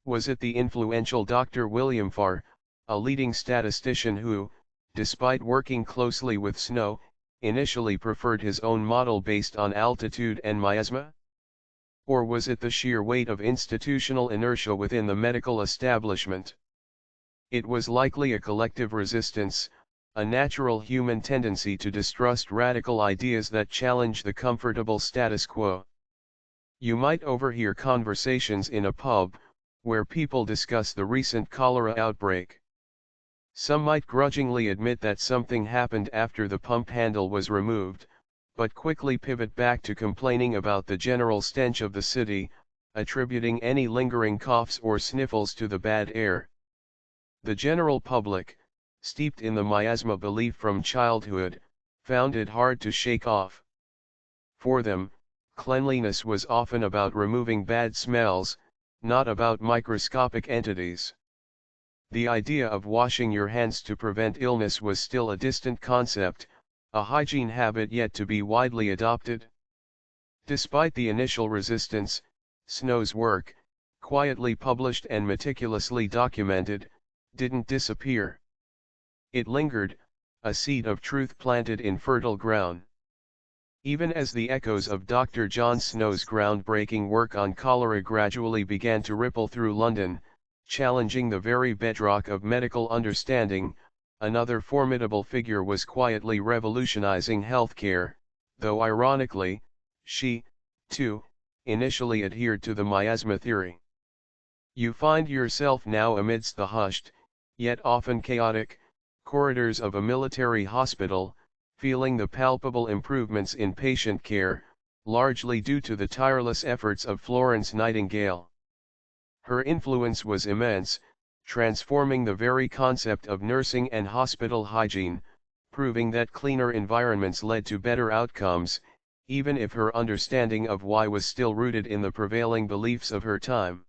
Was it the influential Dr. William Farr, a leading statistician who, despite working closely with Snow, initially preferred his own model based on altitude and miasma? Or was it the sheer weight of institutional inertia within the medical establishment? It was likely a collective resistance, a natural human tendency to distrust radical ideas that challenge the comfortable status quo. You might overhear conversations in a pub, where people discuss the recent cholera outbreak. Some might grudgingly admit that something happened after the pump handle was removed, but quickly pivot back to complaining about the general stench of the city, attributing any lingering coughs or sniffles to the bad air. The general public, steeped in the miasma belief from childhood, found it hard to shake off. For them, cleanliness was often about removing bad smells, not about microscopic entities. The idea of washing your hands to prevent illness was still a distant concept, a hygiene habit yet to be widely adopted. Despite the initial resistance, Snow's work, quietly published and meticulously documented, didn't disappear. It lingered, a seed of truth planted in fertile ground. Even as the echoes of Dr. John Snow's groundbreaking work on cholera gradually began to ripple through London, challenging the very bedrock of medical understanding, another formidable figure was quietly revolutionizing healthcare, though ironically, she, too, initially adhered to the miasma theory. You find yourself now amidst the hushed, yet often chaotic, corridors of a military hospital, feeling the palpable improvements in patient care, largely due to the tireless efforts of Florence Nightingale. Her influence was immense, transforming the very concept of nursing and hospital hygiene, proving that cleaner environments led to better outcomes, even if her understanding of why was still rooted in the prevailing beliefs of her time.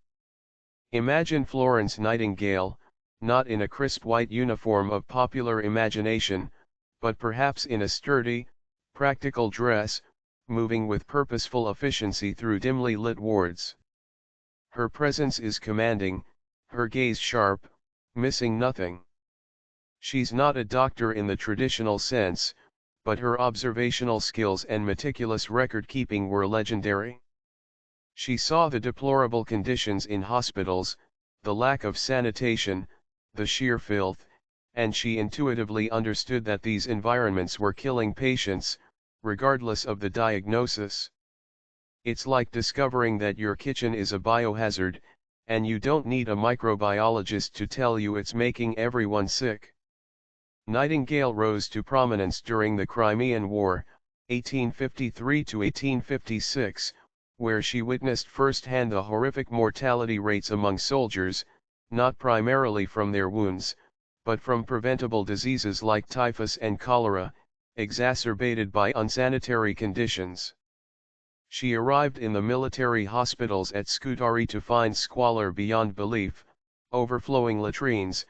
Imagine Florence Nightingale, not in a crisp white uniform of popular imagination, but perhaps in a sturdy, practical dress, moving with purposeful efficiency through dimly lit wards. Her presence is commanding, her gaze sharp, missing nothing. She's not a doctor in the traditional sense, but her observational skills and meticulous record-keeping were legendary. She saw the deplorable conditions in hospitals, the lack of sanitation, the sheer filth, and she intuitively understood that these environments were killing patients, regardless of the diagnosis. It's like discovering that your kitchen is a biohazard, and you don't need a microbiologist to tell you it's making everyone sick. Nightingale rose to prominence during the Crimean War, 1853 to 1856, where she witnessed firsthand the horrific mortality rates among soldiers, not primarily from their wounds, but from preventable diseases like typhus and cholera, exacerbated by unsanitary conditions. She arrived in the military hospitals at Scutari to find squalor beyond belief, overflowing latrines,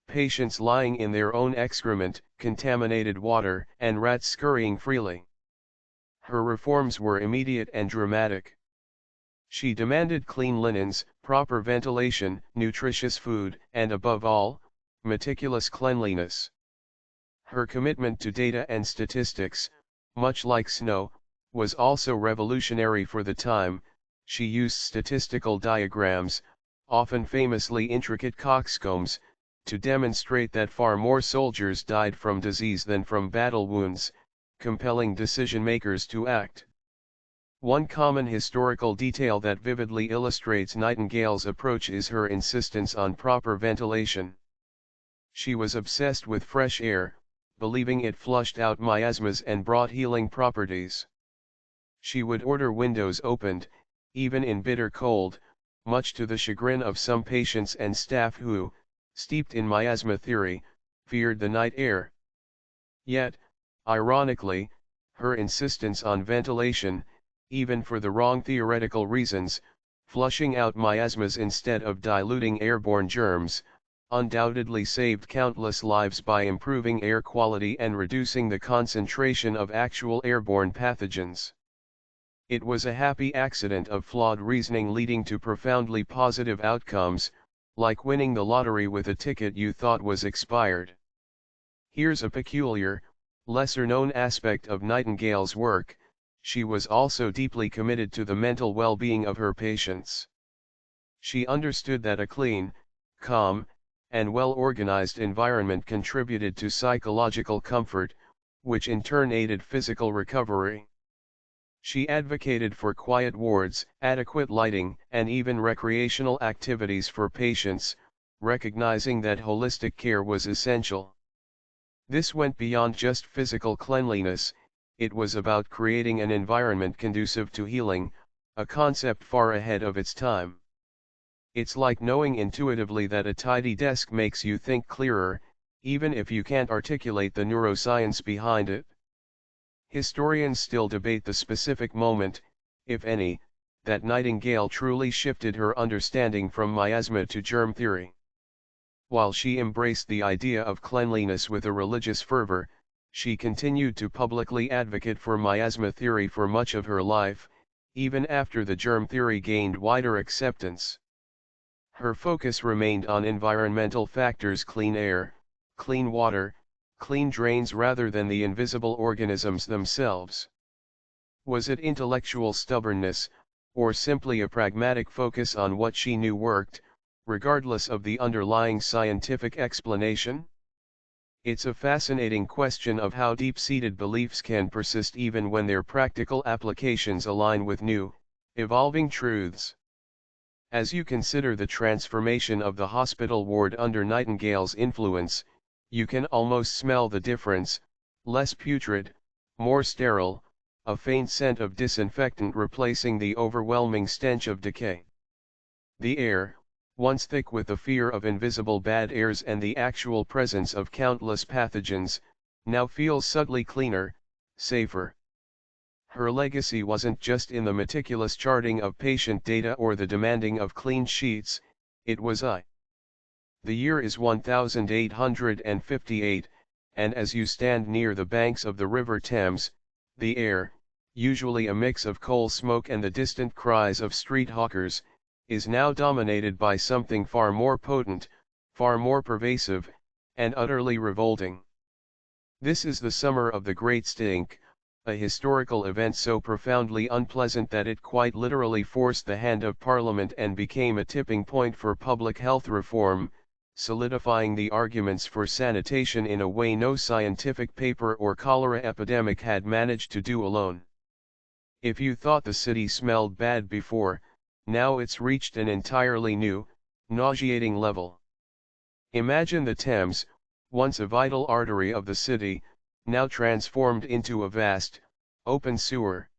patients lying in their own excrement, contaminated water, and rats scurrying freely. Her reforms were immediate and dramatic. She demanded clean linens, proper ventilation, nutritious food, and above all, meticulous cleanliness. Her commitment to data and statistics, much like Snow, was also revolutionary for the time. She used statistical diagrams, often famously intricate coxcombs, to demonstrate that far more soldiers died from disease than from battle wounds, compelling decision-makers to act. One common historical detail that vividly illustrates Nightingale's approach is her insistence on proper ventilation. She was obsessed with fresh air, believing it flushed out miasmas and brought healing properties. She would order windows opened, even in bitter cold, much to the chagrin of some patients and staff who, steeped in miasma theory, feared the night air. Yet, ironically, her insistence on ventilation, even for the wrong theoretical reasons, flushing out miasmas instead of diluting airborne germs, undoubtedly saved countless lives by improving air quality and reducing the concentration of actual airborne pathogens. It was a happy accident of flawed reasoning leading to profoundly positive outcomes, like winning the lottery with a ticket you thought was expired. Here's a peculiar, lesser-known aspect of Nightingale's work: she was also deeply committed to the mental well-being of her patients. She understood that a clean, calm, and well-organized environment contributed to psychological comfort, which in turn aided physical recovery. She advocated for quiet wards, adequate lighting, and even recreational activities for patients, recognizing that holistic care was essential. This went beyond just physical cleanliness; it was about creating an environment conducive to healing, a concept far ahead of its time. It's like knowing intuitively that a tidy desk makes you think clearer, even if you can't articulate the neuroscience behind it. Historians still debate the specific moment, if any, that Nightingale truly shifted her understanding from miasma to germ theory. While she embraced the idea of cleanliness with a religious fervor, she continued to publicly advocate for miasma theory for much of her life, even after the germ theory gained wider acceptance. Her focus remained on environmental factors: clean air, clean water, clean drains, rather than the invisible organisms themselves. Was it intellectual stubbornness, or simply a pragmatic focus on what she knew worked, regardless of the underlying scientific explanation? It's a fascinating question of how deep-seated beliefs can persist even when their practical applications align with new, evolving truths. As you consider the transformation of the hospital ward under Nightingale's influence, you can almost smell the difference: less putrid, more sterile, a faint scent of disinfectant replacing the overwhelming stench of decay. The air, once thick with the fear of invisible bad airs and the actual presence of countless pathogens, now feels subtly cleaner, safer. Her legacy wasn't just in the meticulous charting of patient data or the demanding of clean sheets, it was The year is 1858, and as you stand near the banks of the River Thames, the air, usually a mix of coal smoke and the distant cries of street hawkers, is now dominated by something far more potent, far more pervasive, and utterly revolting. This is the summer of the Great Stink, a historical event so profoundly unpleasant that it quite literally forced the hand of Parliament and became a tipping point for public health reform, solidifying the arguments for sanitation in a way no scientific paper or cholera epidemic had managed to do alone. If you thought the city smelled bad before, now it's reached an entirely new, nauseating level. Imagine the Thames, once a vital artery of the city, now transformed into a vast, open sewer.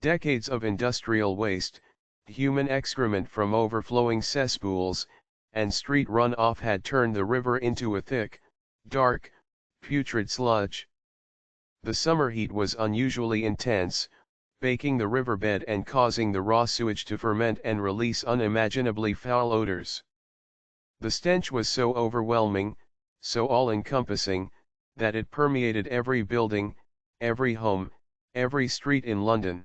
Decades of industrial waste, human excrement from overflowing cesspools, and street runoff had turned the river into a thick, dark, putrid sludge. The summer heat was unusually intense, baking the riverbed and causing the raw sewage to ferment and release unimaginably foul odors. The stench was so overwhelming, so all-encompassing, that it permeated every building, every home, every street in London.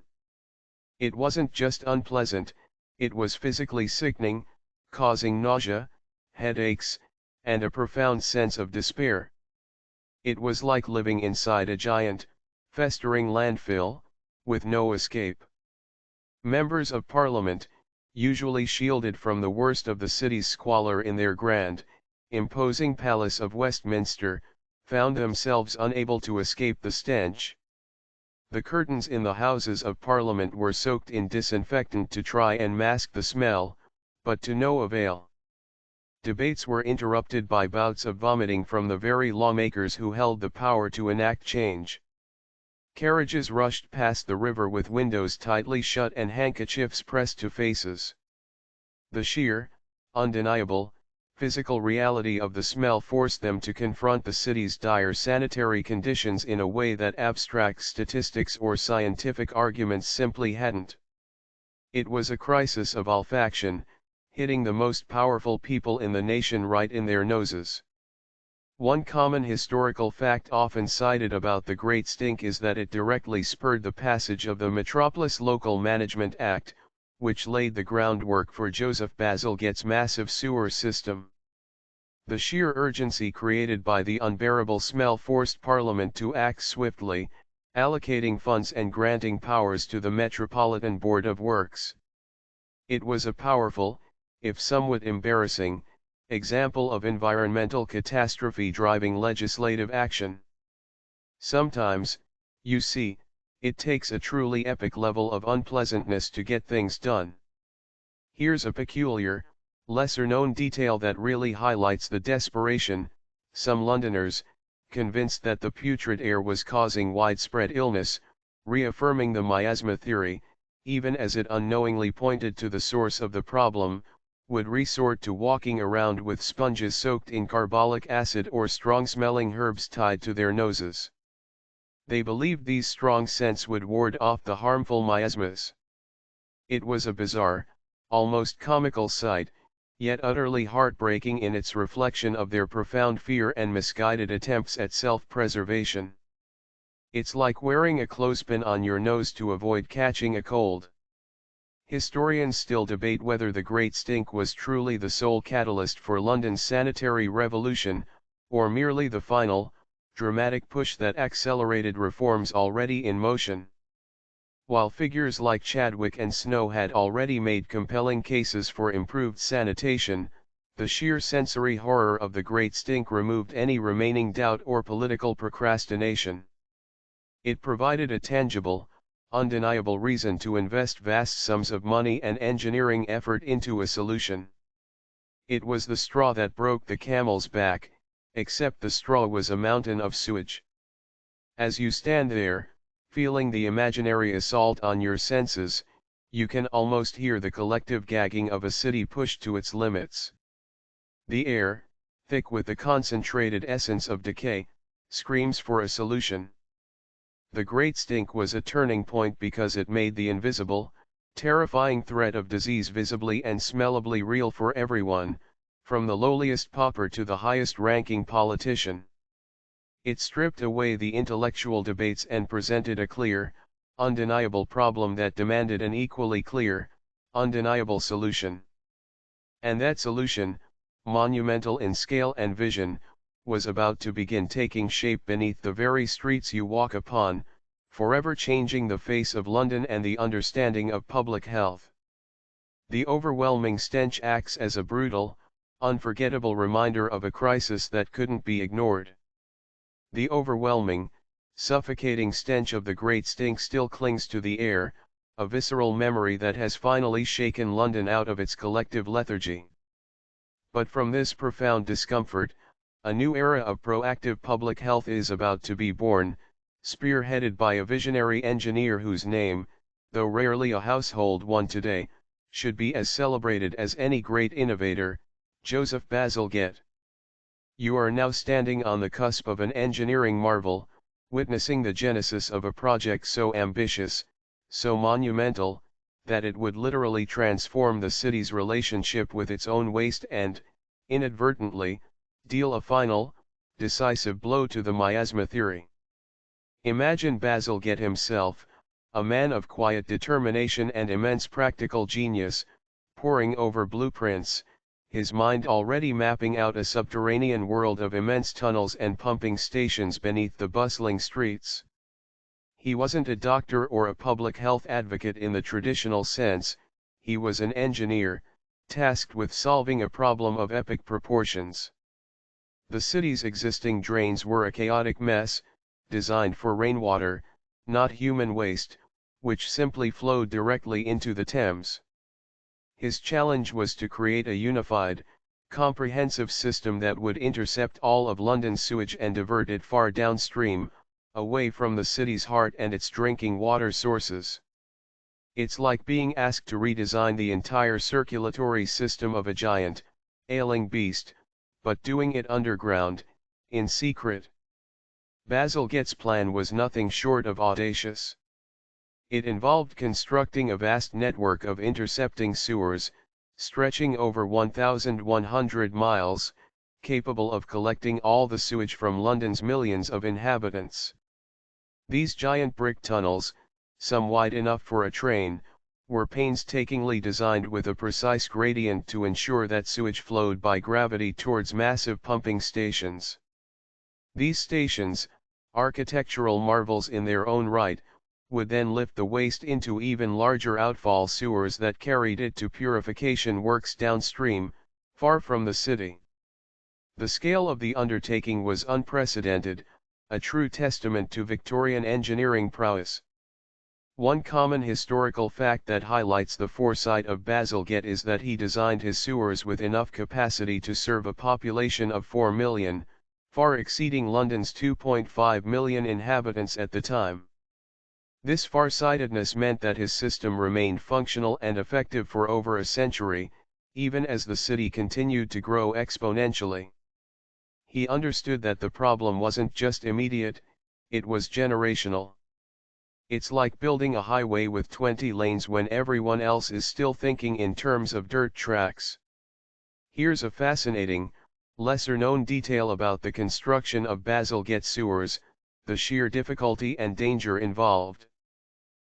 It wasn't just unpleasant, it was physically sickening, causing nausea, headaches, and a profound sense of despair. It was like living inside a giant, festering landfill, with no escape. Members of Parliament, usually shielded from the worst of the city's squalor in their grand, imposing Palace of Westminster, found themselves unable to escape the stench. The curtains in the Houses of Parliament were soaked in disinfectant to try and mask the smell, but to no avail. Debates were interrupted by bouts of vomiting from the very lawmakers who held the power to enact change. Carriages rushed past the river with windows tightly shut and handkerchiefs pressed to faces. The sheer, undeniable, physical reality of the smell forced them to confront the city's dire sanitary conditions in a way that abstract statistics or scientific arguments simply hadn't. It was a crisis of olfaction, hitting the most powerful people in the nation right in their noses. One common historical fact often cited about the Great Stink is that it directly spurred the passage of the Metropolis Local Management Act, which laid the groundwork for Joseph Bazalgette's massive sewer system. The sheer urgency created by the unbearable smell forced Parliament to act swiftly, allocating funds and granting powers to the Metropolitan Board of Works. It was a powerful, if somewhat embarrassing, example of environmental catastrophe driving legislative action. Sometimes, you see, it takes a truly epic level of unpleasantness to get things done. Here's a peculiar, lesser-known detail that really highlights the desperation. Some Londoners, convinced that the putrid air was causing widespread illness, reaffirming the miasma theory, even as it unknowingly pointed to the source of the problem, would resort to walking around with sponges soaked in carbolic acid or strong-smelling herbs tied to their noses. They believed these strong scents would ward off the harmful miasmas. It was a bizarre, almost comical sight, yet utterly heartbreaking in its reflection of their profound fear and misguided attempts at self-preservation. It's like wearing a clothespin on your nose to avoid catching a cold. Historians still debate whether the Great Stink was truly the sole catalyst for London's sanitary revolution, or merely the final, dramatic push that accelerated reforms already in motion. While figures like Chadwick and Snow had already made compelling cases for improved sanitation, the sheer sensory horror of the Great Stink removed any remaining doubt or political procrastination. It provided a tangible, undeniable reason to invest vast sums of money and engineering effort into a solution. It was the straw that broke the camel's back, except the straw was a mountain of sewage. As you stand there, feeling the imaginary assault on your senses, you can almost hear the collective gagging of a city pushed to its limits. The air, thick with the concentrated essence of decay, screams for a solution. The Great Stink was a turning point because it made the invisible, terrifying threat of disease visibly and smellably real for everyone, from the lowliest pauper to the highest-ranking politician. It stripped away the intellectual debates and presented a clear, undeniable problem that demanded an equally clear, undeniable solution. And that solution, monumental in scale and vision, was about to begin taking shape beneath the very streets you walk upon, forever changing the face of London and the understanding of public health. The overwhelming stench acts as a brutal, unforgettable reminder of a crisis that couldn't be ignored. The overwhelming, suffocating stench of the Great Stink still clings to the air, a visceral memory that has finally shaken London out of its collective lethargy. But from this profound discomfort, a new era of proactive public health is about to be born, spearheaded by a visionary engineer whose name, though rarely a household one today, should be as celebrated as any great innovator, Joseph Bazalgette. You are now standing on the cusp of an engineering marvel, witnessing the genesis of a project so ambitious, so monumental, that it would literally transform the city's relationship with its own waste and, inadvertently, deal a final, decisive blow to the miasma theory. Imagine Bazalgette himself, a man of quiet determination and immense practical genius, poring over blueprints, his mind already mapping out a subterranean world of immense tunnels and pumping stations beneath the bustling streets. He wasn't a doctor or a public health advocate in the traditional sense, he was an engineer, tasked with solving a problem of epic proportions. The city's existing drains were a chaotic mess, designed for rainwater, not human waste, which simply flowed directly into the Thames. His challenge was to create a unified, comprehensive system that would intercept all of London's sewage and divert it far downstream, away from the city's heart and its drinking water sources. It's like being asked to redesign the entire circulatory system of a giant, ailing beast, but doing it underground, in secret. Bazalgette's plan was nothing short of audacious. It involved constructing a vast network of intercepting sewers, stretching over 1,100 miles, capable of collecting all the sewage from London's millions of inhabitants. These giant brick tunnels, some wide enough for a train, were painstakingly designed with a precise gradient to ensure that sewage flowed by gravity towards massive pumping stations. These stations, architectural marvels in their own right, would then lift the waste into even larger outfall sewers that carried it to purification works downstream, far from the city. The scale of the undertaking was unprecedented, a true testament to Victorian engineering prowess. One common historical fact that highlights the foresight of Bazalgette is that he designed his sewers with enough capacity to serve a population of 4 million, far exceeding London's 2.5 million inhabitants at the time. This farsightedness meant that his system remained functional and effective for over a century, even as the city continued to grow exponentially. He understood that the problem wasn't just immediate, it was generational. It's like building a highway with 20 lanes when everyone else is still thinking in terms of dirt tracks. Here's a fascinating, lesser-known detail about the construction of Bazalgette sewers, the sheer difficulty and danger involved.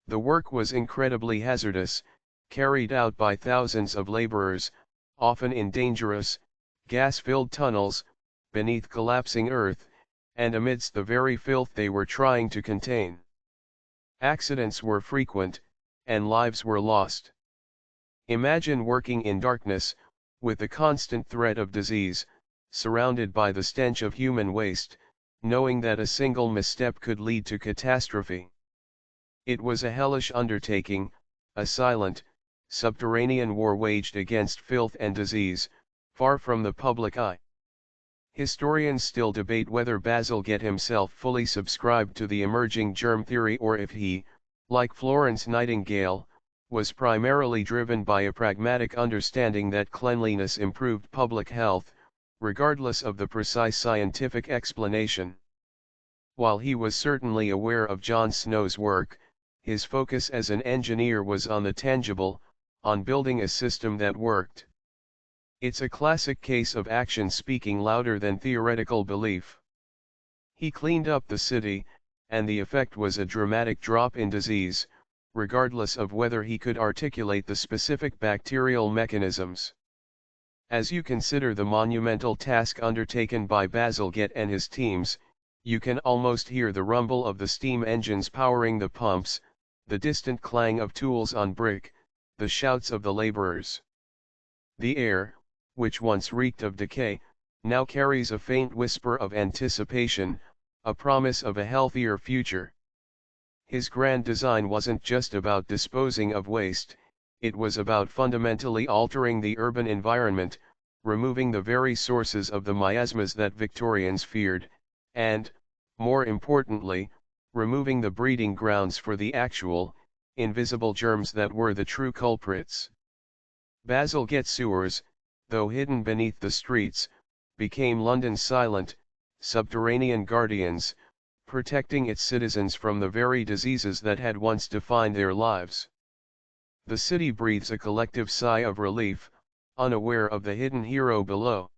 The work was incredibly hazardous, carried out by thousands of laborers, often in dangerous, gas-filled tunnels, beneath collapsing earth, and amidst the very filth they were trying to contain. Accidents were frequent, and lives were lost. Imagine working in darkness, with the constant threat of disease, surrounded by the stench of human waste, knowing that a single misstep could lead to catastrophe. It was a hellish undertaking, a silent, subterranean war waged against filth and disease, far from the public eye. Historians still debate whether Bazalgette himself fully subscribed to the emerging germ theory or if he, like Florence Nightingale, was primarily driven by a pragmatic understanding that cleanliness improved public health, regardless of the precise scientific explanation. While he was certainly aware of John Snow's work, his focus as an engineer was on the tangible, on building a system that worked. It's a classic case of action speaking louder than theoretical belief. He cleaned up the city, and the effect was a dramatic drop in disease, regardless of whether he could articulate the specific bacterial mechanisms. As you consider the monumental task undertaken by Bazalgette and his teams, you can almost hear the rumble of the steam engines powering the pumps, the distant clang of tools on brick, the shouts of the laborers. The air, which once reeked of decay, now carries a faint whisper of anticipation, a promise of a healthier future. His grand design wasn't just about disposing of waste, it was about fundamentally altering the urban environment, removing the very sources of the miasmas that Victorians feared, and, more importantly, removing the breeding grounds for the actual, invisible germs that were the true culprits. Bazalgette sewers, though hidden beneath the streets, became London's silent, subterranean guardians, protecting its citizens from the very diseases that had once defined their lives. The city breathes a collective sigh of relief, unaware of the hidden hero below.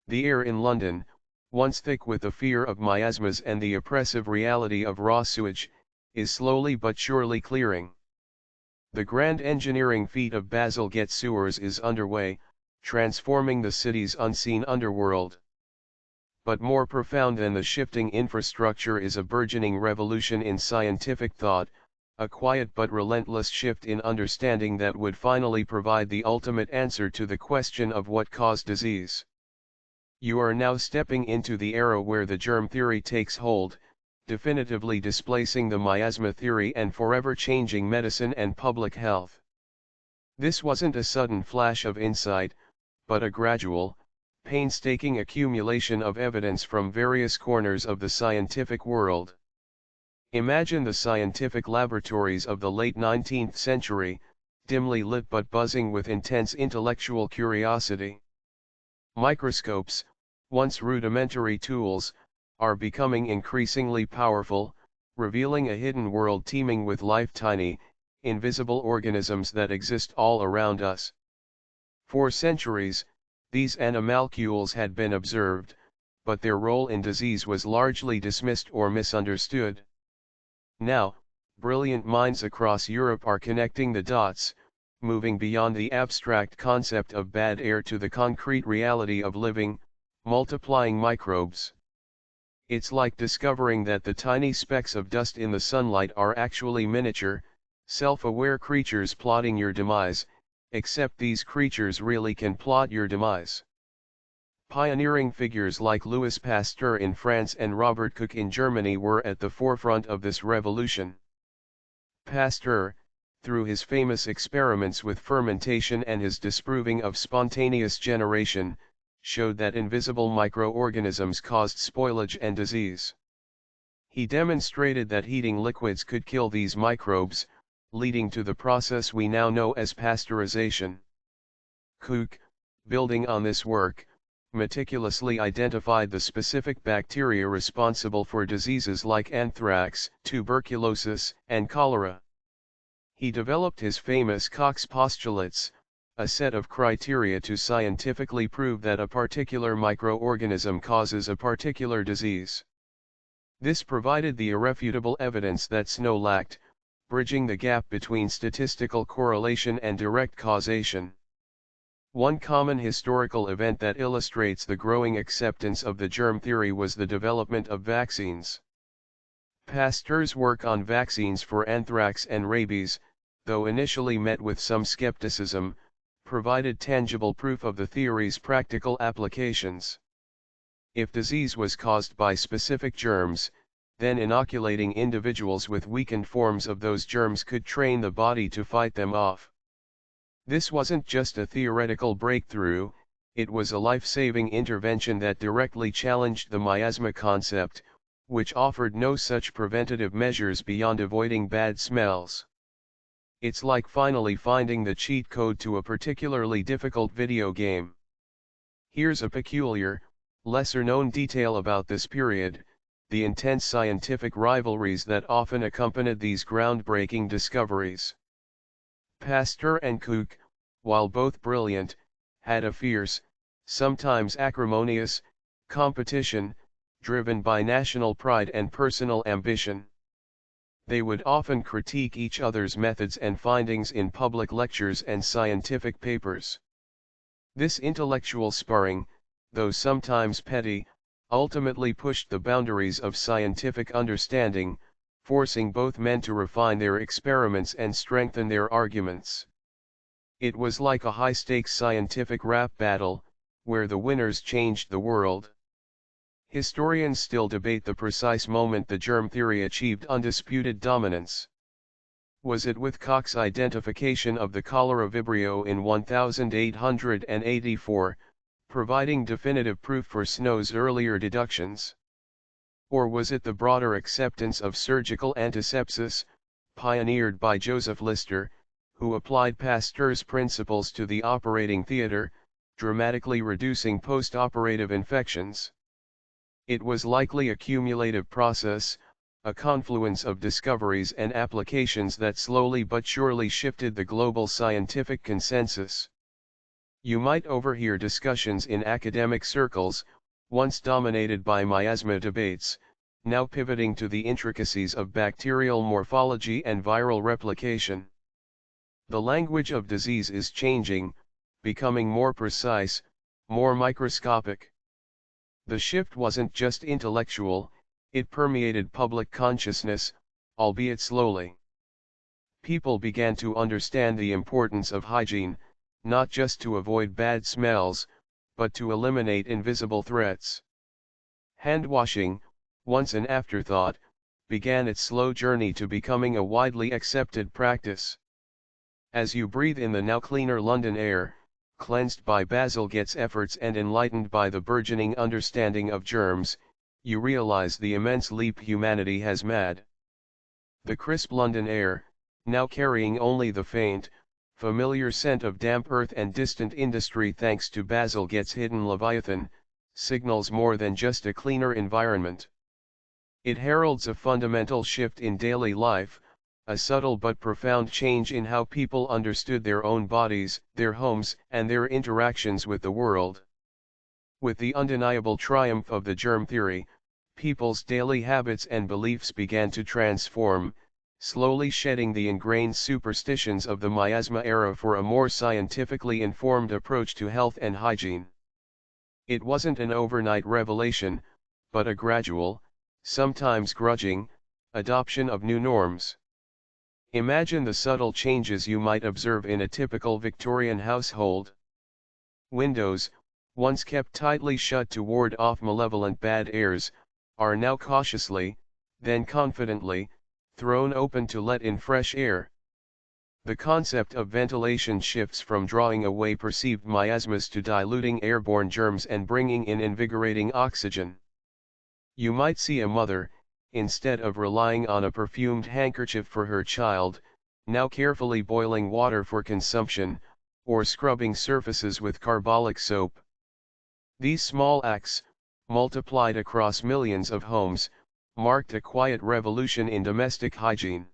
The air in London, once thick with the fear of miasmas and the oppressive reality of raw sewage, is slowly but surely clearing. The grand engineering feat of Bazalgette sewers is underway, transforming the city's unseen underworld. But more profound than the shifting infrastructure is a burgeoning revolution in scientific thought, a quiet but relentless shift in understanding that would finally provide the ultimate answer to the question of what caused disease. You are now stepping into the era where the germ theory takes hold, definitively displacing the miasma theory and forever changing medicine and public health. This wasn't a sudden flash of insight, but a gradual, painstaking accumulation of evidence from various corners of the scientific world. Imagine the scientific laboratories of the late 19th century, dimly lit but buzzing with intense intellectual curiosity. Microscopes, once rudimentary tools, are becoming increasingly powerful, revealing a hidden world teeming with life, tiny, invisible organisms that exist all around us. For centuries, these animalcules had been observed, but their role in disease was largely dismissed or misunderstood. Now, brilliant minds across Europe are connecting the dots, moving beyond the abstract concept of bad air to the concrete reality of living, multiplying microbes. It's like discovering that the tiny specks of dust in the sunlight are actually miniature, self-aware creatures plotting your demise, except these creatures really can plot your demise. Pioneering figures like Louis Pasteur in France and Robert Koch in Germany were at the forefront of this revolution. Pasteur, through his famous experiments with fermentation and his disproving of spontaneous generation, showed that invisible microorganisms caused spoilage and disease. He demonstrated that heating liquids could kill these microbes, leading to the process we now know as pasteurization. Koch, building on this work, meticulously identified the specific bacteria responsible for diseases like anthrax, tuberculosis, and cholera. He developed his famous Koch's postulates, a set of criteria to scientifically prove that a particular microorganism causes a particular disease. This provided the irrefutable evidence that snow lacked, bridging the gap between statistical correlation and direct causation. One common historical event that illustrates the growing acceptance of the germ theory was the development of vaccines. Pasteur's work on vaccines for anthrax and rabies, though initially met with some skepticism, provided tangible proof of the theory's practical applications. If disease was caused by specific germs, then inoculating individuals with weakened forms of those germs could train the body to fight them off. This wasn't just a theoretical breakthrough, it was a life-saving intervention that directly challenged the miasma concept, which offered no such preventative measures beyond avoiding bad smells. It's like finally finding the cheat code to a particularly difficult video game. Here's a peculiar, lesser-known detail about this period: the intense scientific rivalries that often accompanied these groundbreaking discoveries. Pasteur and Koch, while both brilliant, had a fierce, sometimes acrimonious, competition, driven by national pride and personal ambition. They would often critique each other's methods and findings in public lectures and scientific papers. This intellectual sparring, though sometimes petty, ultimately pushed the boundaries of scientific understanding, forcing both men to refine their experiments and strengthen their arguments. It was like a high-stakes scientific rap battle, where the winners changed the world. Historians still debate the precise moment the germ theory achieved undisputed dominance. Was it with Koch's identification of the cholera vibrio in 1884, providing definitive proof for Snow's earlier deductions? Or was it the broader acceptance of surgical antisepsis, pioneered by Joseph Lister, who applied Pasteur's principles to the operating theater, dramatically reducing post-operative infections? It was likely a cumulative process, a confluence of discoveries and applications that slowly but surely shifted the global scientific consensus. You might overhear discussions in academic circles, once dominated by miasma debates, now pivoting to the intricacies of bacterial morphology and viral replication. The language of disease is changing, becoming more precise, more microscopic. The shift wasn't just intellectual, it permeated public consciousness, albeit slowly. People began to understand the importance of hygiene, not just to avoid bad smells, but to eliminate invisible threats. Hand-washing, once an afterthought, began its slow journey to becoming a widely accepted practice. As you breathe in the now cleaner London air, cleansed by Bazalgette's efforts and enlightened by the burgeoning understanding of germs, you realize the immense leap humanity has made. The crisp London air, now carrying only the faint, familiar scent of damp earth and distant industry thanks to Bazalgette's hidden Leviathan, signals more than just a cleaner environment. It heralds a fundamental shift in daily life, a subtle but profound change in how people understood their own bodies, their homes, and their interactions with the world. With the undeniable triumph of the germ theory, people's daily habits and beliefs began to transform, slowly shedding the ingrained superstitions of the miasma era for a more scientifically informed approach to health and hygiene. It wasn't an overnight revelation, but a gradual, sometimes grudging, adoption of new norms. Imagine the subtle changes you might observe in a typical Victorian household. Windows, once kept tightly shut to ward off malevolent bad airs, are now cautiously, then confidently, thrown open to let in fresh air. The concept of ventilation shifts from drawing away perceived miasmas to diluting airborne germs and bringing in invigorating oxygen. You might see a mother, instead of relying on a perfumed handkerchief for her child, now carefully boiling water for consumption, or scrubbing surfaces with carbolic soap. These small acts, multiplied across millions of homes, marked a quiet revolution in domestic hygiene.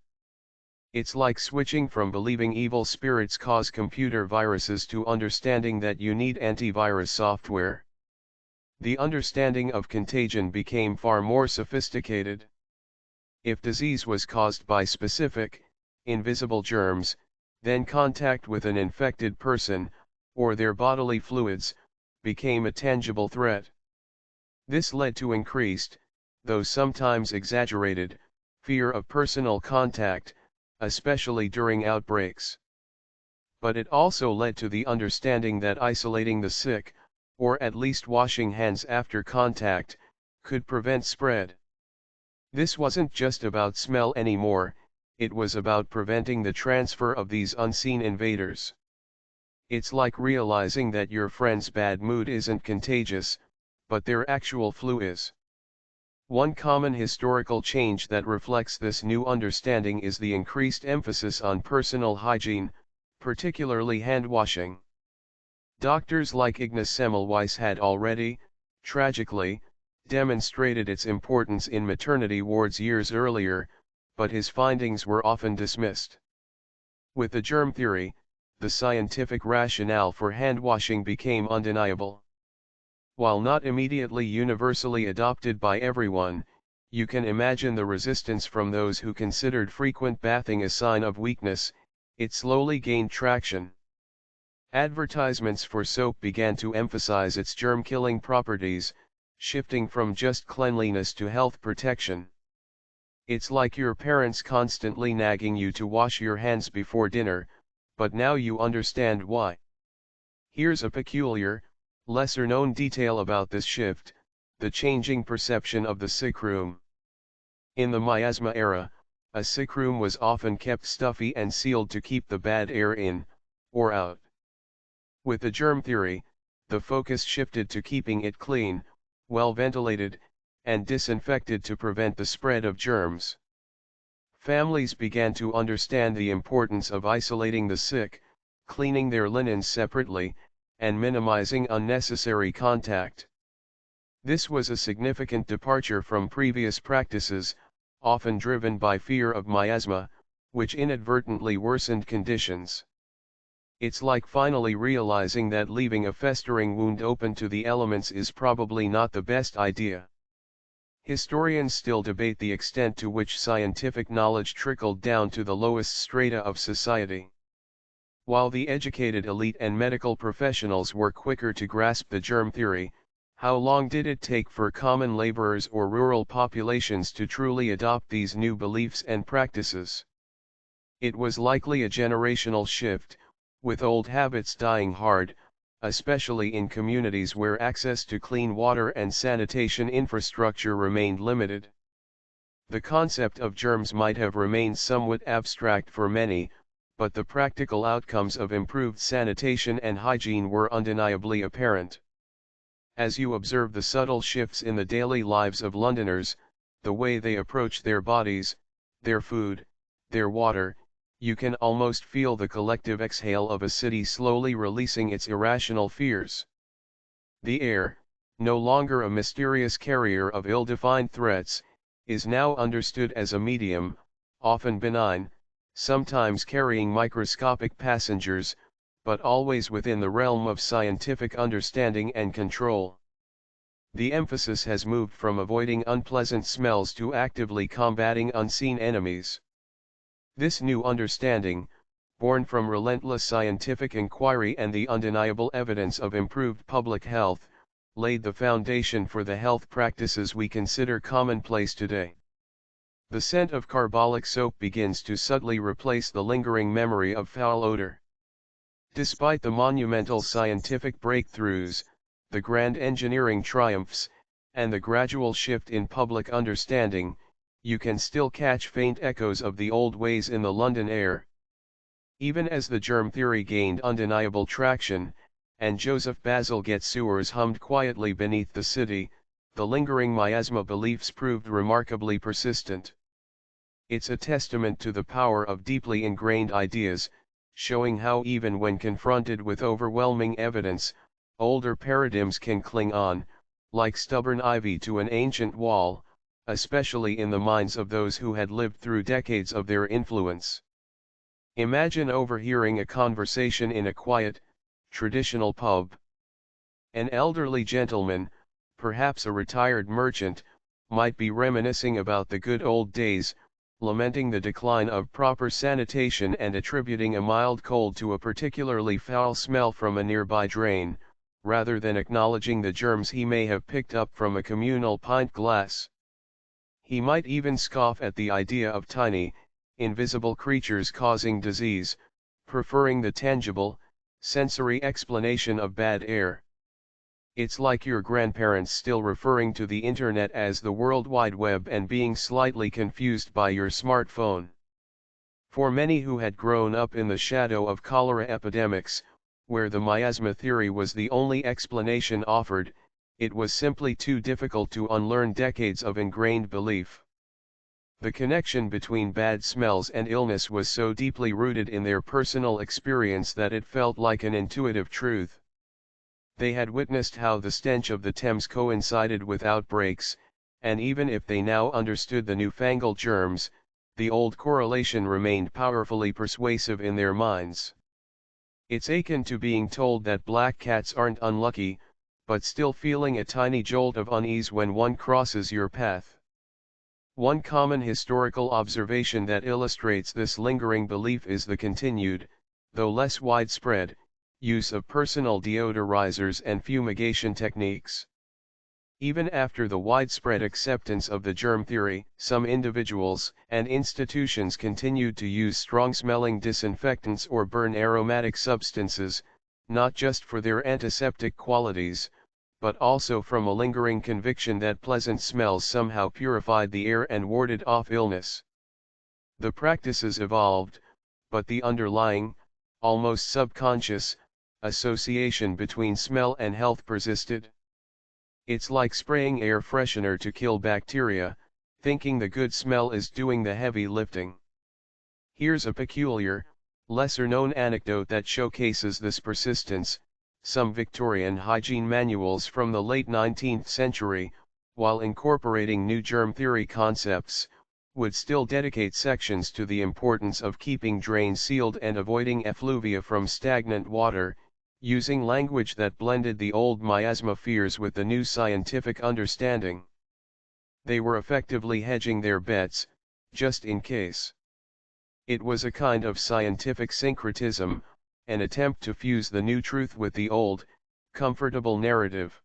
It's like switching from believing evil spirits cause computer viruses to understanding that you need antivirus software. The understanding of contagion became far more sophisticated. If disease was caused by specific, invisible germs, then contact with an infected person, or their bodily fluids, became a tangible threat. This led to increased, though sometimes exaggerated, fear of personal contact, especially during outbreaks. But it also led to the understanding that isolating the sick, or at least washing hands after contact, could prevent spread. This wasn't just about smell anymore, it was about preventing the transfer of these unseen invaders. It's like realizing that your friend's bad mood isn't contagious, but their actual flu is. One common historical change that reflects this new understanding is the increased emphasis on personal hygiene, particularly hand washing. Doctors like Ignaz Semmelweis had already, tragically, demonstrated its importance in maternity wards years earlier, but his findings were often dismissed. With the germ theory, the scientific rationale for hand washing became undeniable. While not immediately universally adopted by everyone, you can imagine the resistance from those who considered frequent bathing a sign of weakness. It slowly gained traction. Advertisements for soap began to emphasize its germ-killing properties, shifting from just cleanliness to health protection. It's like your parents constantly nagging you to wash your hands before dinner, but now you understand why. Here's a peculiar, lesser-known detail about this shift: the changing perception of the sick room. In the miasma era, a sick room was often kept stuffy and sealed to keep the bad air in, or out. With the germ theory, the focus shifted to keeping it clean, well ventilated, and disinfected to prevent the spread of germs. Families began to understand the importance of isolating the sick, cleaning their linens separately, and minimizing unnecessary contact. This was a significant departure from previous practices, often driven by fear of miasma, which inadvertently worsened conditions. It's like finally realizing that leaving a festering wound open to the elements is probably not the best idea. Historians still debate the extent to which scientific knowledge trickled down to the lowest strata of society. While the educated elite and medical professionals were quicker to grasp the germ theory, how long did it take for common laborers or rural populations to truly adopt these new beliefs and practices? It was likely a generational shift, with old habits dying hard, especially in communities where access to clean water and sanitation infrastructure remained limited. The concept of germs might have remained somewhat abstract for many, but the practical outcomes of improved sanitation and hygiene were undeniably apparent. As you observe the subtle shifts in the daily lives of Londoners, the way they approach their bodies, their food, their water, you can almost feel the collective exhale of a city slowly releasing its irrational fears. The air, no longer a mysterious carrier of ill-defined threats, is now understood as a medium, often benign, sometimes carrying microscopic passengers, but always within the realm of scientific understanding and control. The emphasis has moved from avoiding unpleasant smells to actively combating unseen enemies. This new understanding, born from relentless scientific inquiry and the undeniable evidence of improved public health, laid the foundation for the health practices we consider commonplace today. The scent of carbolic soap begins to subtly replace the lingering memory of foul odor. Despite the monumental scientific breakthroughs, the grand engineering triumphs, and the gradual shift in public understanding, you can still catch faint echoes of the old ways in the London air. Even as the germ theory gained undeniable traction, and Joseph Bazalgette's sewers hummed quietly beneath the city, the lingering miasma beliefs proved remarkably persistent. It's a testament to the power of deeply ingrained ideas, showing how even when confronted with overwhelming evidence, older paradigms can cling on, like stubborn ivy to an ancient wall, especially in the minds of those who had lived through decades of their influence. Imagine overhearing a conversation in a quiet, traditional pub. An elderly gentleman, perhaps a retired merchant, might be reminiscing about the good old days, lamenting the decline of proper sanitation and attributing a mild cold to a particularly foul smell from a nearby drain, rather than acknowledging the germs he may have picked up from a communal pint glass. He might even scoff at the idea of tiny, invisible creatures causing disease, preferring the tangible, sensory explanation of bad air. It's like your grandparents still referring to the internet as the World Wide Web and being slightly confused by your smartphone. For many who had grown up in the shadow of cholera epidemics, where the miasma theory was the only explanation offered, it was simply too difficult to unlearn decades of ingrained belief. The connection between bad smells and illness was so deeply rooted in their personal experience that it felt like an intuitive truth. They had witnessed how the stench of the Thames coincided with outbreaks, and even if they now understood the newfangled germs, the old correlation remained powerfully persuasive in their minds. It's akin to being told that black cats aren't unlucky, but still feeling a tiny jolt of unease when one crosses your path. One common historical observation that illustrates this lingering belief is the continued, though less widespread, use of personal deodorizers and fumigation techniques. Even after the widespread acceptance of the germ theory, some individuals and institutions continued to use strong-smelling disinfectants or burn aromatic substances, not just for their antiseptic qualities, but also from a lingering conviction that pleasant smells somehow purified the air and warded off illness. The practices evolved, but the underlying, almost subconscious, association between smell and health persisted. It's like spraying air freshener to kill bacteria, thinking the good smell is doing the heavy lifting. Here's a peculiar, lesser-known anecdote that showcases this persistence. Some Victorian hygiene manuals from the late 19th century, while incorporating new germ theory concepts, would still dedicate sections to the importance of keeping drains sealed and avoiding effluvia from stagnant water, using language that blended the old miasma fears with the new scientific understanding. They were effectively hedging their bets, just in case. It was a kind of scientific syncretism, an attempt to fuse the new truth with the old, comfortable narrative.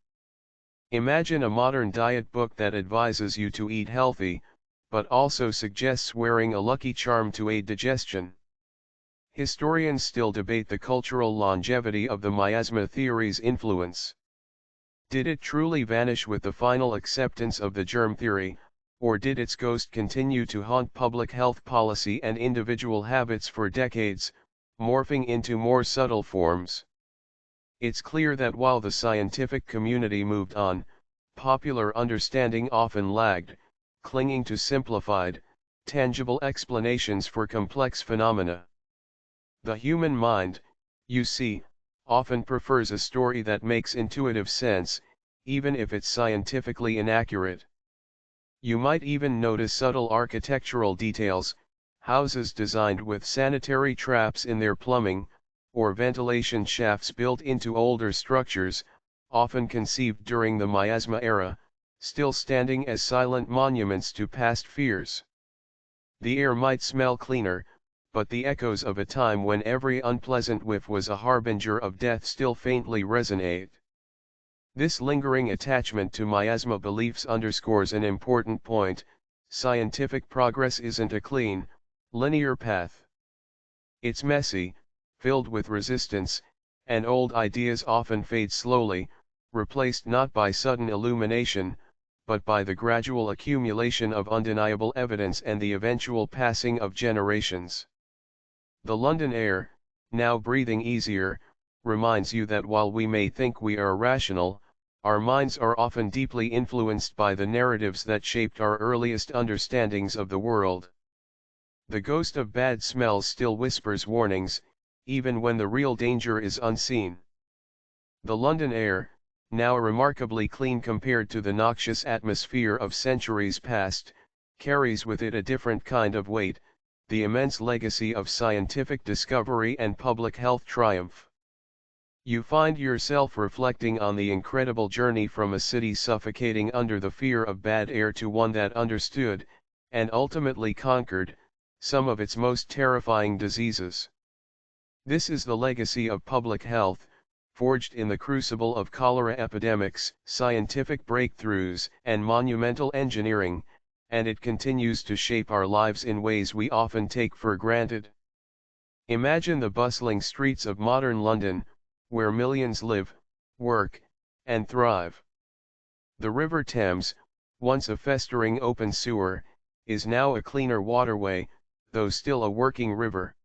Imagine a modern diet book that advises you to eat healthy, but also suggests wearing a lucky charm to aid digestion. Historians still debate the cultural longevity of the miasma theory's influence. Did it truly vanish with the final acceptance of the germ theory, or did its ghost continue to haunt public health policy and individual habits for decades, morphing into more subtle forms? It's clear that while the scientific community moved on, popular understanding often lagged, clinging to simplified, tangible explanations for complex phenomena. The human mind, you see, often prefers a story that makes intuitive sense, even if it's scientifically inaccurate. You might even notice subtle architectural details, houses designed with sanitary traps in their plumbing, or ventilation shafts built into older structures, often conceived during the miasma era, still standing as silent monuments to past fears. The air might smell cleaner, but the echoes of a time when every unpleasant whiff was a harbinger of death still faintly resonate. This lingering attachment to miasma beliefs underscores an important point: scientific progress isn't a clean, linear path. It's messy, filled with resistance, and old ideas often fade slowly, replaced not by sudden illumination, but by the gradual accumulation of undeniable evidence and the eventual passing of generations. The London air, now breathing easier, reminds you that while we may think we are rational, our minds are often deeply influenced by the narratives that shaped our earliest understandings of the world. The ghost of bad smells still whispers warnings, even when the real danger is unseen. The London air, now remarkably clean compared to the noxious atmosphere of centuries past, carries with it a different kind of weight: the immense legacy of scientific discovery and public health triumph. You find yourself reflecting on the incredible journey from a city suffocating under the fear of bad air to one that understood, and ultimately conquered, some of its most terrifying diseases. This is the legacy of public health, forged in the crucible of cholera epidemics, scientific breakthroughs, and monumental engineering, and it continues to shape our lives in ways we often take for granted. Imagine the bustling streets of modern London, where millions live, work, and thrive. The River Thames, once a festering open sewer, is now a cleaner waterway, though still a working river.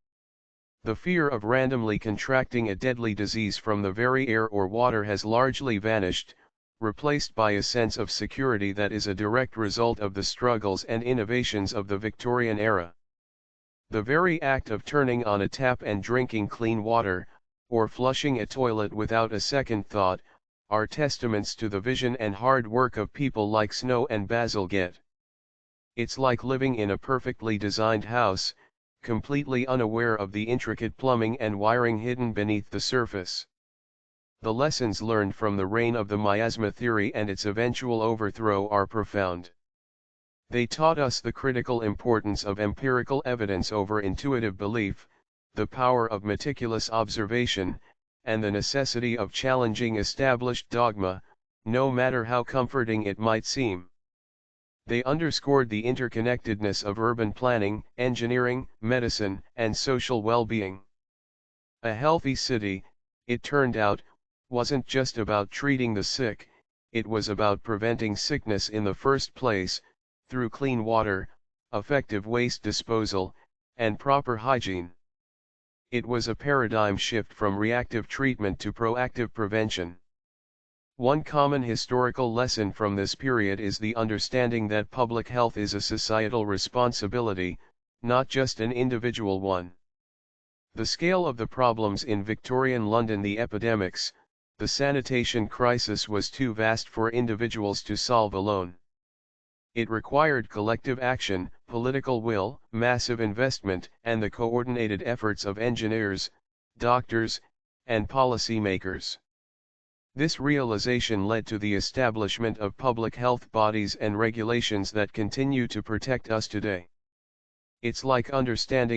The fear of randomly contracting a deadly disease from the very air or water has largely vanished, replaced by a sense of security that is a direct result of the struggles and innovations of the Victorian era. The very act of turning on a tap and drinking clean water, or flushing a toilet without a second thought, are testaments to the vision and hard work of people like Snow and Bazalgette. It's like living in a perfectly designed house, completely unaware of the intricate plumbing and wiring hidden beneath the surface. The lessons learned from the reign of the miasma theory and its eventual overthrow are profound. They taught us the critical importance of empirical evidence over intuitive belief, the power of meticulous observation, and the necessity of challenging established dogma, no matter how comforting it might seem. They underscored the interconnectedness of urban planning, engineering, medicine, and social well-being. A healthy city, it turned out, wasn't just about treating the sick, it was about preventing sickness in the first place, through clean water, effective waste disposal, and proper hygiene. It was a paradigm shift from reactive treatment to proactive prevention. One common historical lesson from this period is the understanding that public health is a societal responsibility, not just an individual one. The scale of the problems in Victorian London, the epidemics, the sanitation crisis, was too vast for individuals to solve alone. It required collective action, political will, massive investment, and the coordinated efforts of engineers, doctors, and policymakers. This realization led to the establishment of public health bodies and regulations that continue to protect us today. It's like understanding